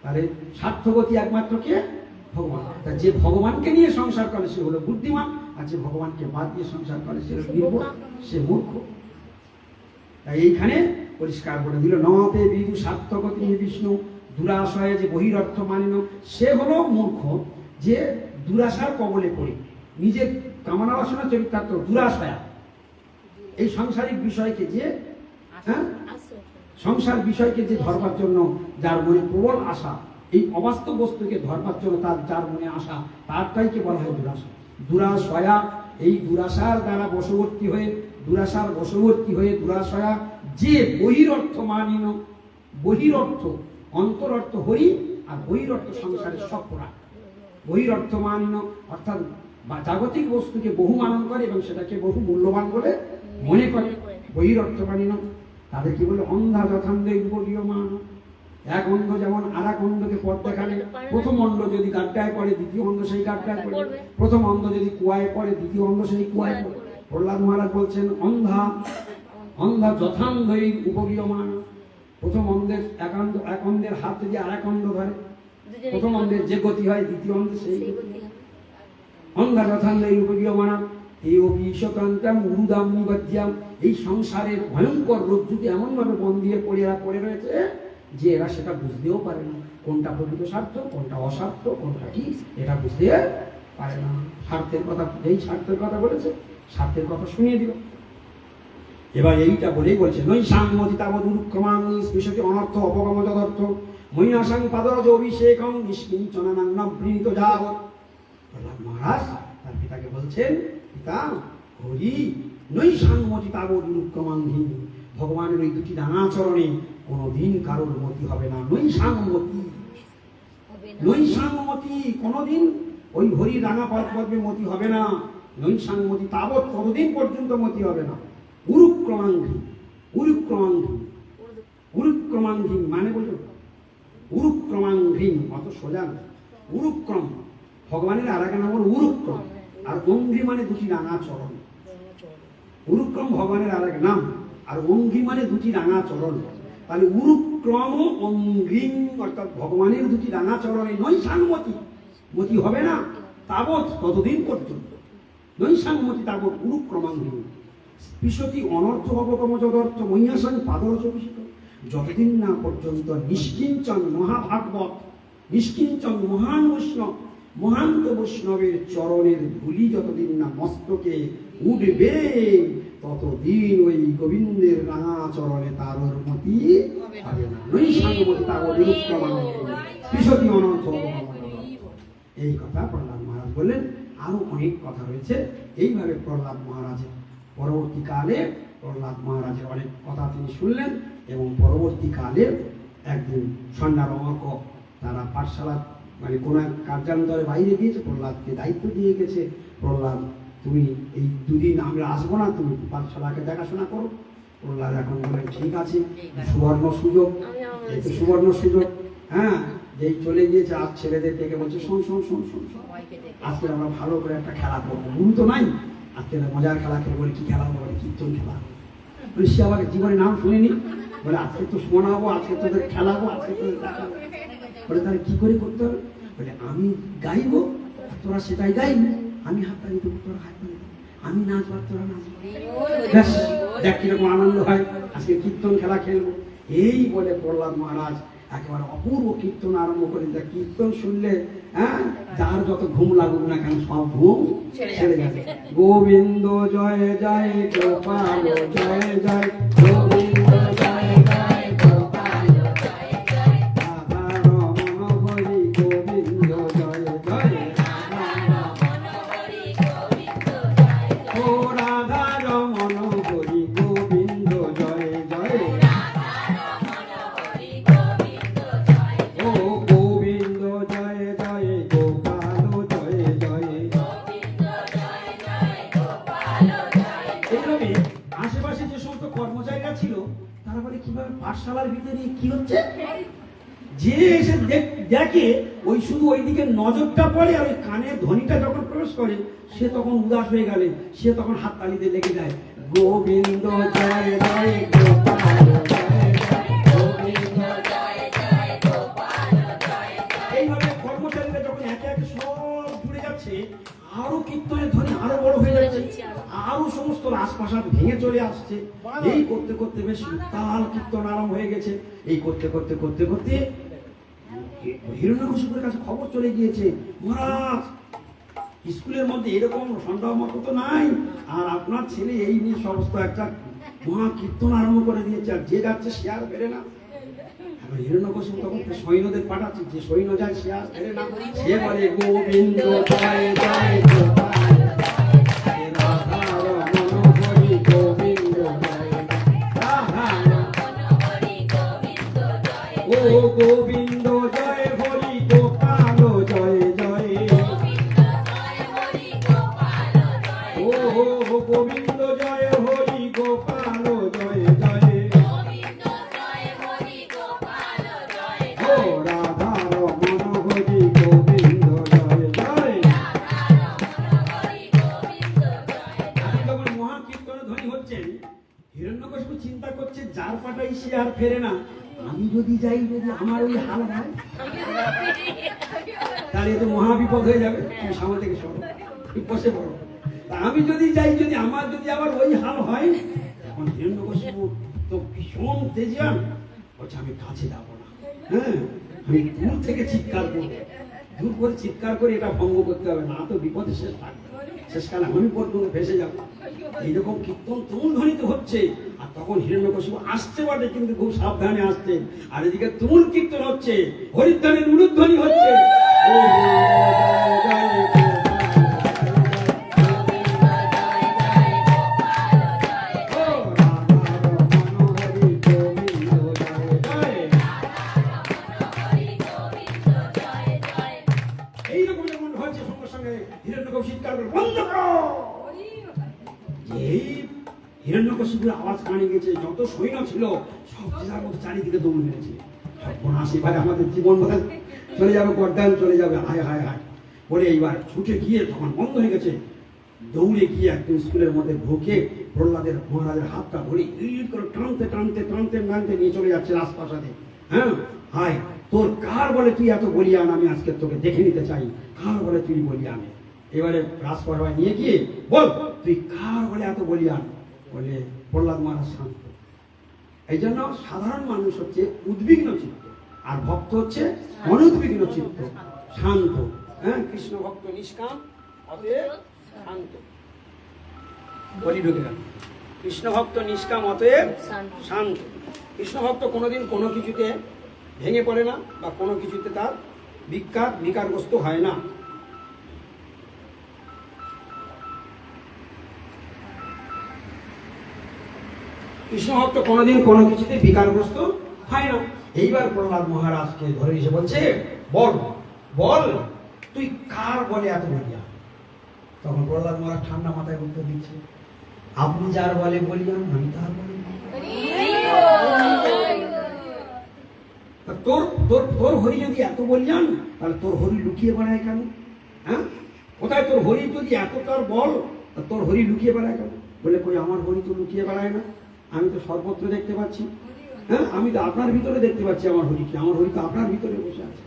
[SPEAKER 1] তাহলে স্বার্থগতি একমাত্র কে? ভগবান। তা যে ভগবানকে নিয়ে সংসার করে সে হলো বুদ্ধিমান, আর যে ভগবানকে বাদ দিয়ে সংসার করে সে হলো নির্বোধ, সে মূর্খ। তাই এইখানে পরিষ্কার করে দিল, নতে বিদু স্বার্থগতি বিষ্ণু দুরাশয়ে যে বহিরর্থ মানিন, সে হলো মূর্খ যে দুরাশার কবলে পড়ে, নিজের কামনা বাসনা চরিতার্থ দুরাশয়া, এই সাংসারিক বিষয়কে যে সংসার বিষয়কে যে ধরবার জন্য যার মনে প্রবল আশা, এই অবাস্তব বস্তুকে ধরবার জন্য তার যার মনে আশা, তারটাইকে বলা হয় দুরাশা। দুরাশয়া, এই দুরাশার দ্বারা বশবর্তী হয়ে, দুরাশার বশবর্তী হয়ে দুরাশয়া যে বহিরর্থ মানিন, বহিরর্থ, অন্তরর্থ হরি আর বহিরর্থ সংসারের সব পুরাণ। বহিরর্থ মানিন অর্থাৎ জাগতিক বস্তুকে বহু মানন করে এবং সেটাকে বহু মূল্যবান বলে মনে করে, বহিরর্থ মানিন। তাদের কি বলে? অন্ধা যথান্ধ উপরীয় মান। এক অন্ধ যেমন আর এক অন্ধকে পথ দেখালে, প্রথম অন্ধ যদি গাড্ডায় পড়ে দ্বিতীয় অন্ধ সেই গাড্ডায় পড়ে, প্রথম অন্ধ যদি কুয়ায় পড়ে দ্বিতীয় অন্ধ সেই কুয়ায় পড়ে। প্রহ্লাদ মহারাজ বলছেন অন্ধা যথান্ধই উপগীয়মান। প্রথম অন্ধের এক অন্ধের হাত যদি আর এক অন্ধ ধরে, প্রথম অন্ধের যে গতি হয় দ্বিতীয় অন্ধের সেই গতি। অন্ধা যথান্ধই উপগীয়মান এই অভিশতান্তাম উরুদাম নিবাদ্যাম। এই সংসারের ভয়ঙ্কর রজ্জুতে এমনভাবে বন্দিয়ে পড়ে রয়েছে যে এরা সেটা বুঝতেও পারে না, কোনটা প্রকৃত স্বার্থ, কোনটা অস্বার্থ, কোনটা কি, এটা বুঝতে পারে না। স্বার্থের কথা, যেই স্বার্থের কথা বলেছে স্বার্থের কথা শুনিয়ে দিল। এবার এইটা বলেই বলছে, নৈ সাংমতি তাবৎ উরুক্রমামি স্পৃশতি অনর্থ অপগম যদর্থ মহিষাং পাদরজ অভিষেকং নিষ্কিঞ্চনানাং নবৃণীত যাবৎ। প্রহ্লাদ মহারাজ তার পিতাকে বলছেন, পিতা হরি নৈ সাংমতি তাবৎ উরুক্রমাঙ্গি, ভগবানের ওই দুটি ডানাচরণে কোনোদিন কারোর মতি হবে না। নৈ সাংমতি, নৈ সাংমতি, কোনোদিন ওই হরি রাঙা পদ্মে মতি হবে না। নৈ সাংমতি তাবৎ, ততদিন পর্যন্ত মতি হবে না। উরুক্রমাঙ্গি, উরুক্রমাঙ্গি, উরুক্রমাঙ্গি মানে বলছো উরুক্রমাঙ্গি, অত সোজা না। উরুক্রম ভগবানের আর এক নাম হল উরুক্রম, আর অঙ্ঘ্রি মানে দুটি রাঙা চরণ। উরুক্রম ভগবানের আর এক নাম, আর অঙ্ঘ্রি মানে দুটি রাঙা চরণ। তাহলে উরুক্রম অঙ্ঘ্রি অর্থাৎ ভগবানের দুটি রাঙা চরণে নৈ সাংমতি, মতি হবে না তাবৎ, ততদিন পর্যন্ত। নৈ সাংমতি তাবৎ উরুক্রমাঙ্গি স্পৃশতি অনর্থ অপগম যদর্থ মহিষাং পাদরজ অভিষেক। যতদিন না পর্যন্ত নিষ্কিঞ্চন মহাভাগবত, নিষ্কিঞ্চন মহান বৈষ্ণব, মহান্ত বৈষ্ণবের চরণের ধুলি যতদিন না মস্তকে উঠবে, ততদিন ওই গোবিন্দের রাঙা চরণে তার মতি হবে না। নৈ সাংমতি তাবৎ উরুক্রমাঙ্গি স্পৃশতি অনর্থ অপগম যদর্থ। এই কথা প্রহ্লাদ মহারাজ বললেন। আরো অনেক কথা রয়েছে। এইভাবে প্রহ্লাদ মহারাজের পরবর্তীকালে প্রহ্লাদ মহারাজের অনেক কথা তিনি শুনলেন, এবং পরবর্তীকালে একদিন সন্ন্যারমক তারা পাঠশালা মানে কোনো এক কার্যান্তরে বাইরে গিয়েছে, প্রহ্লাদকে দায়িত্ব দিয়ে গেছে, প্রহ্লাদ তুমি এই 2 দিন আমরা আসবো না, তুমি পাঠশালাকে দেখাশোনা করো। প্রহ্লাদ এখন বলেন ঠিক আছে, সুবর্ণ সুযোগ, এই তো সুবর্ণ সুযোগ, হ্যাঁ যেই চলে গিয়েছে আর ছেলেদের ডেকে বলছে শোন শোন শোন শোন শোন, আজকে আমরা ভালো করে একটা খেলা করবো, গুরু তো নাই, আজকে মজার খেলা খেলবো। বলে কি খেলা হবে? বলে কীর্তন খেলা। বলে সে আবার জীবনে নাম শুনেনি। বলে আজকে তো শোনাবো, আজকে তোদের খেলাবো, আজকে তোদের দেখাবো। বলে তাহলে কি করে করতে হবে? বলে আমি গাইবো তোরা সেটাই গাইবি, আমি হাত তালি দেবো তোরা হাত তালি দেবো, আমি নাচবো আর তোরা নাচবো। ব্যাস, দেখ কিরকম আনন্দ হয়, আজকে কীর্তন খেলা খেলবো। এই বলে প্রহ্লাদ মহারাজ একেবারে অপূর্ব কীর্তন আরম্ভ করে দেয়। কীর্তন শুনলে হ্যাঁ যার যত ঘুম লাগুক না কেন সব ঘুম ছেড়ে যাবে। গোবিন্দ জয় জয় গোপাল জয় জয়, গোবিন্দ জয় জয় গোপাল জয় জয়, রাধা রমণ হরি গোবিন্দ জয় জয়, রাধা রমণ হরি গোবিন্দ জয় জয়, ও রাধা রমণ হরি গোবিন্দ জয় জয়, ও গোবিন্দ জয় জয় গোপাল জয় জয়। এইভাবে আশেপাশে যে সমস্ত কর্মচারীরা ছিল তারা বলে কিভাবে পাঠশালার ভিতরে কি হচ্ছে, যে এসে দেখে ওই শুধু ওইদিকে নজরটা পড়ে আর ওই কানের ধ্বনিটা যখন প্রবেশ করে সে তখন উদাস হয়ে গেলে সে তখন হাত তালিতে লেগে যায়। গোবিন্দ জয় জয় গোপাল জয় জয়, গোবিন্দ জয় জয় গোপাল জয় জয়। এইভাবে কর্মচারীরা যখন একে একে সব জুড়ে যাচ্ছে আরো কীর্তনের ধ্বনি আরো বড় হয়ে যাচ্ছে, আরো সমস্ত রাজপ্রাসাদ ভেঙে চলে আসছে। এই করতে করতে বেশ তাল কীর্তন আরম্ভ হয়ে গেছে। এই করতে করতে করতে করতে হিরণ্যকশিপুরের কাছে খবর চলে গিয়েছে, মহারাজ স্কুলের মধ্যে এরকম সন্ধ্যা মতো তো নাই, আর আপনার ছেলে এই নিয়ে সমস্ত একটা মহা কীর্তন আরম্ভ করে দিয়েছে, আর যে যাচ্ছে সে আর ফেরে না। হিরণ্যকশিপু তখন সৈন্যদের পাঠাচ্ছে, যে সৈন্য যায় সে আর ফেরে না। সে বলে গোবিন্দ জয় জয় গোপাল জয়, রাধা রমণ হরি গোবিন্দ জয়, রাধা রমণ হরি গোবিন্দ জয়, ও গোবিন্দ জয় হরি গোপাল জয় জয়, ও গোবিন্দ জয় হরি গোপাল জয় জয়, ও রাধা রমণ হরি গোবিন্দ জয় জয়। যখন মহাকীর্তনের ধ্বনি হচ্ছেন হিরণ্যকশিপু চিন্তা করছে যার পাটাই সে আর ফেরে না, আমি যদি যাই যদি আমার ওই হাল হয় তাহলে তো মহাবিপদ হয়ে যাবে। তুমি সামনে থেকে সরো, বসে পড়ো। আমি যদি যাই যদি আমার যদি আবার ওই হাল হয়, এখন হিরণ্যকশিপু তো ভীষণ তেজিয়ান, বলছে আমি কাছে যাবো না, হ্যাঁ আমি দূর থেকে চিৎকার করবো, দূর করে চিৎকার করে এটা ভঙ্গ করতে হবে, না তো বিপদে শেষ থাকবে, শেষকালে আমি পর্যন্ত ভেসে যাবো। এইরকম কীর্তন তুমুল ধ্বনিত হচ্ছে, আর তখন হিরণ্যকশিপু আসতে পারে কিন্তু খুব সাবধানে আসছে, আর এদিকে তুমুল কীর্তন হচ্ছে, হরিধ্বনির উলুধ্বনি হচ্ছে। এইরকম যখন হচ্ছে সঙ্গে সঙ্গে হিরণ্যকশিপু চিৎকার করে বন্ধ করো। এই হিরণ্যকশিপুর আওয়াজ কানে গেছে, যত সৈন্য ছিল সব জেলার মধ্যে চারিদিকে দৌড় মেরেছে। এবারে আমাদের জীবন বোধ চলে যাবে, গর্দান চলে যাবে, হায় হায় হায় বলে এইবার ছুটে গিয়ে তখন বন্ধ হয়ে গেছে, দৌড়ে গিয়ে একদম স্কুলের মধ্যে ঢুকে প্রহ্লাদের মহারাজের হাতটা ধরে ইট করে টানতে টানতে টানতে টানতে নিয়ে চলে যাচ্ছে রাজপ্রাসাদে। হ্যাঁ হায় তোর কার বলে তুই এত বলিয়ান, আমি আজকে তোকে দেখে নিতে চাই, কার বলে তুই বলিয়ান। এবারে রাজপ্রাসাদ নিয়ে গিয়ে বল তুই কার বলে এত বলিয়ান। বলে প্রহ্লাদ মহারাজ শান্ত। এই জন্য সাধারণ মানুষ হচ্ছে উদ্বিগ্ন চিত্ত, আর ভক্ত হচ্ছে অনুদ্বিগ্ন চিত্ত, শান্ত। হ্যাঁ কৃষ্ণ ভক্ত নিষ্কাম, অতএব শান্ত। বলি ঢুকে গেল। কৃষ্ণ ভক্ত নিষ্কাম, অতএব শান্ত। কৃষ্ণ ভক্ত কোনোদিন কোনো কিছুতে ভেঙে পড়ে না, বা কোনো কিছুতে তার বিকারগ্রস্ত হয় না। কৃষ্ণ ভক্ত কোনোদিন কোনো কিছুতে বিকারগ্রস্ত হয় না। এইবার প্রহ্লাদ মহারাজকে ধরে এসে বলছে বল বল তুই কার বলে এত বলিয়া। তখন প্রহ্লাদ মহারাজ ঠান্ডা মাথায় উত্তর দিচ্ছে, আপনি যার বলে বলিয়ান আমি তার বলে। তা তোর তোর তোর হরি যদি এত বললাম, তাহলে তোর হরি লুকিয়ে বেড়ায় কেন? হ্যাঁ, কোথায় তোর হরি যদি এত তার বল, তা তোর হরি লুকিয়ে বেড়ায় কেন? বলে কই আমার হরি তো লুকিয়ে বেড়ায় না, আমি তো সর্বত্র দেখতে পাচ্ছি। হ্যাঁ, আমি তো আপনার ভিতরে দেখতে পাচ্ছি আমার হরিকে, আমার হরি তো আপনার ভিতরে বসে আছে,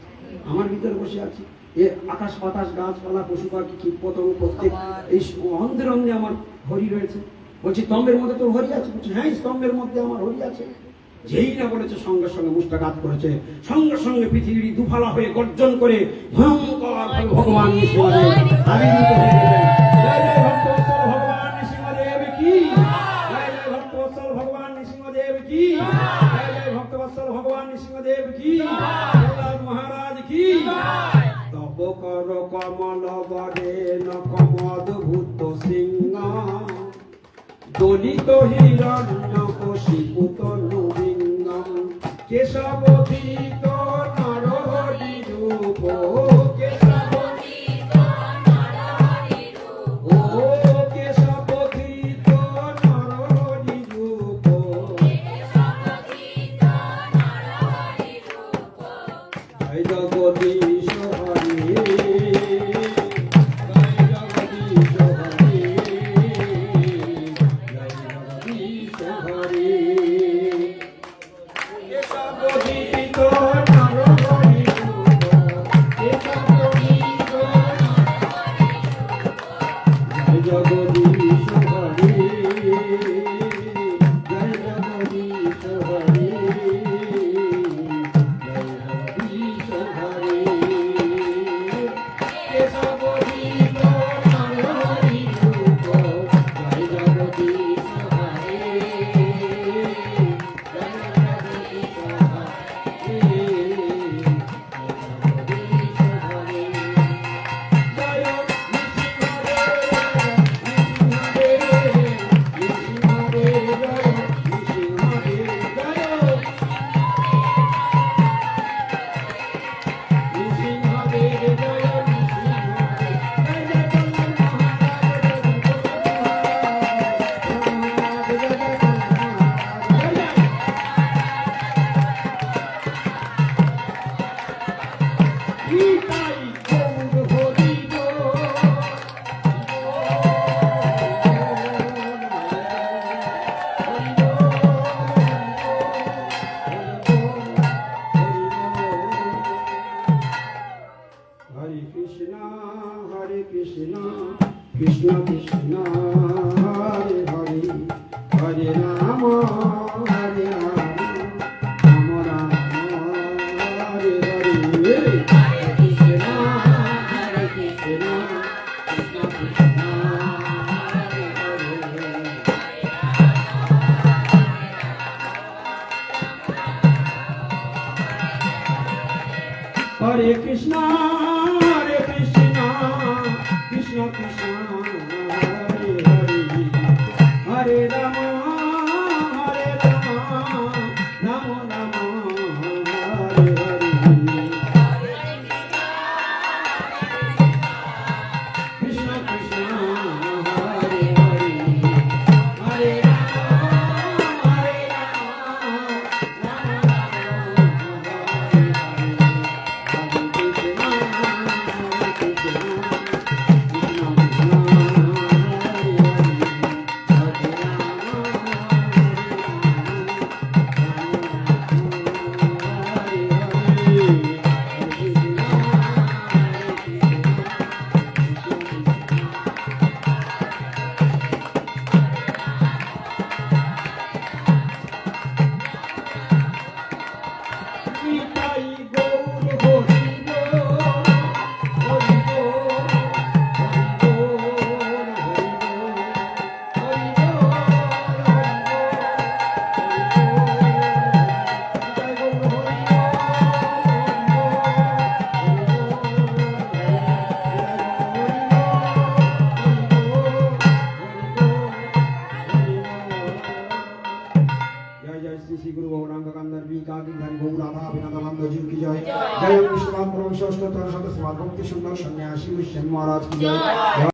[SPEAKER 1] আমার ভিতরে বসে আছে। এ আকাশ বাতাস গাছপালা পশু পাখি কীট পতঙ্গ প্রত্যেক এই অন্ধের অন্ধে আমার হরি রয়েছে। বলছি স্তম্ভের মধ্যে তোর হরি আছে? বলছে হ্যাঁ, স্তম্ভের মধ্যে আমার হরি আছে। যেই না বলেছে সঙ্গে সঙ্গে মুষ্টাঘাত করেছে, সঙ্গে সঙ্গে পৃথিবী দুফালা হয়ে গর্জন করে ভয়ঙ্কর ভগবান নৃসিংহদেব আবির্ভূত হয়ে গেলেন। জয় জয় ভক্তবৎসল ভগবান নৃসিংহদেব কি, জয় জয় ভক্তবৎসল ভগবান নৃসিংহদেব কি, জয় জয় ভক্তবৎসল ভগবান নৃসিংহদেব কি, প্রহ্লাদ মহারাজ কি। তব কর কমল বরেণ কমদ্ভূত সিংহ, দলিত হিরণ্য কশিপুত নৃঙ্গম, কেশবধৃত নরহরি রূপ, কেশবধৃত নরহরি রূপ, ও কেশবধৃত নরহরি রূপ, কেশবধৃত নরহরি রূপ। জয় জগদীশ হরি, জয় জগদীশ হরি, কেশবধৃত নরহরি রূপ, কেশবধৃত নরহরি রূপ। জয় জগদীশ হরি, জয় জগদীশ হরি, জয় জগদীশ হরি, কেশবধৃত নরহরি রূপ, জয় জগদীশ হরি, কৃষ্ণ কৃষ্ণ হরে হরে, হরে রাম হরে রাম, রাম রাম হরে হরে, হরে কৃষ্ণ হরে কৃষ্ণ, কৃষ্ণ কৃষ্ণ হরে হরে, হরে কৃষ্ণ হরে কৃষ্ণ, কৃষ্ণ কৃষ্ণ হরে হরে, হরে রাম হরে রাম, রাম রাম হরে হরে, কৃষ্ণ কৃষ্ণ হরে হরে, হরে রাম হরে রাম, রাম রাম হরে श्री गुरु गौरांग गंधर्वी काकिधारी गौ राधा विनोदानंद जी की जय। जय विश्वनाथ परम श्रेष्ठ तरह सदस्य भक्ति सुंदर सन्यासी विश्व महाराज की जय।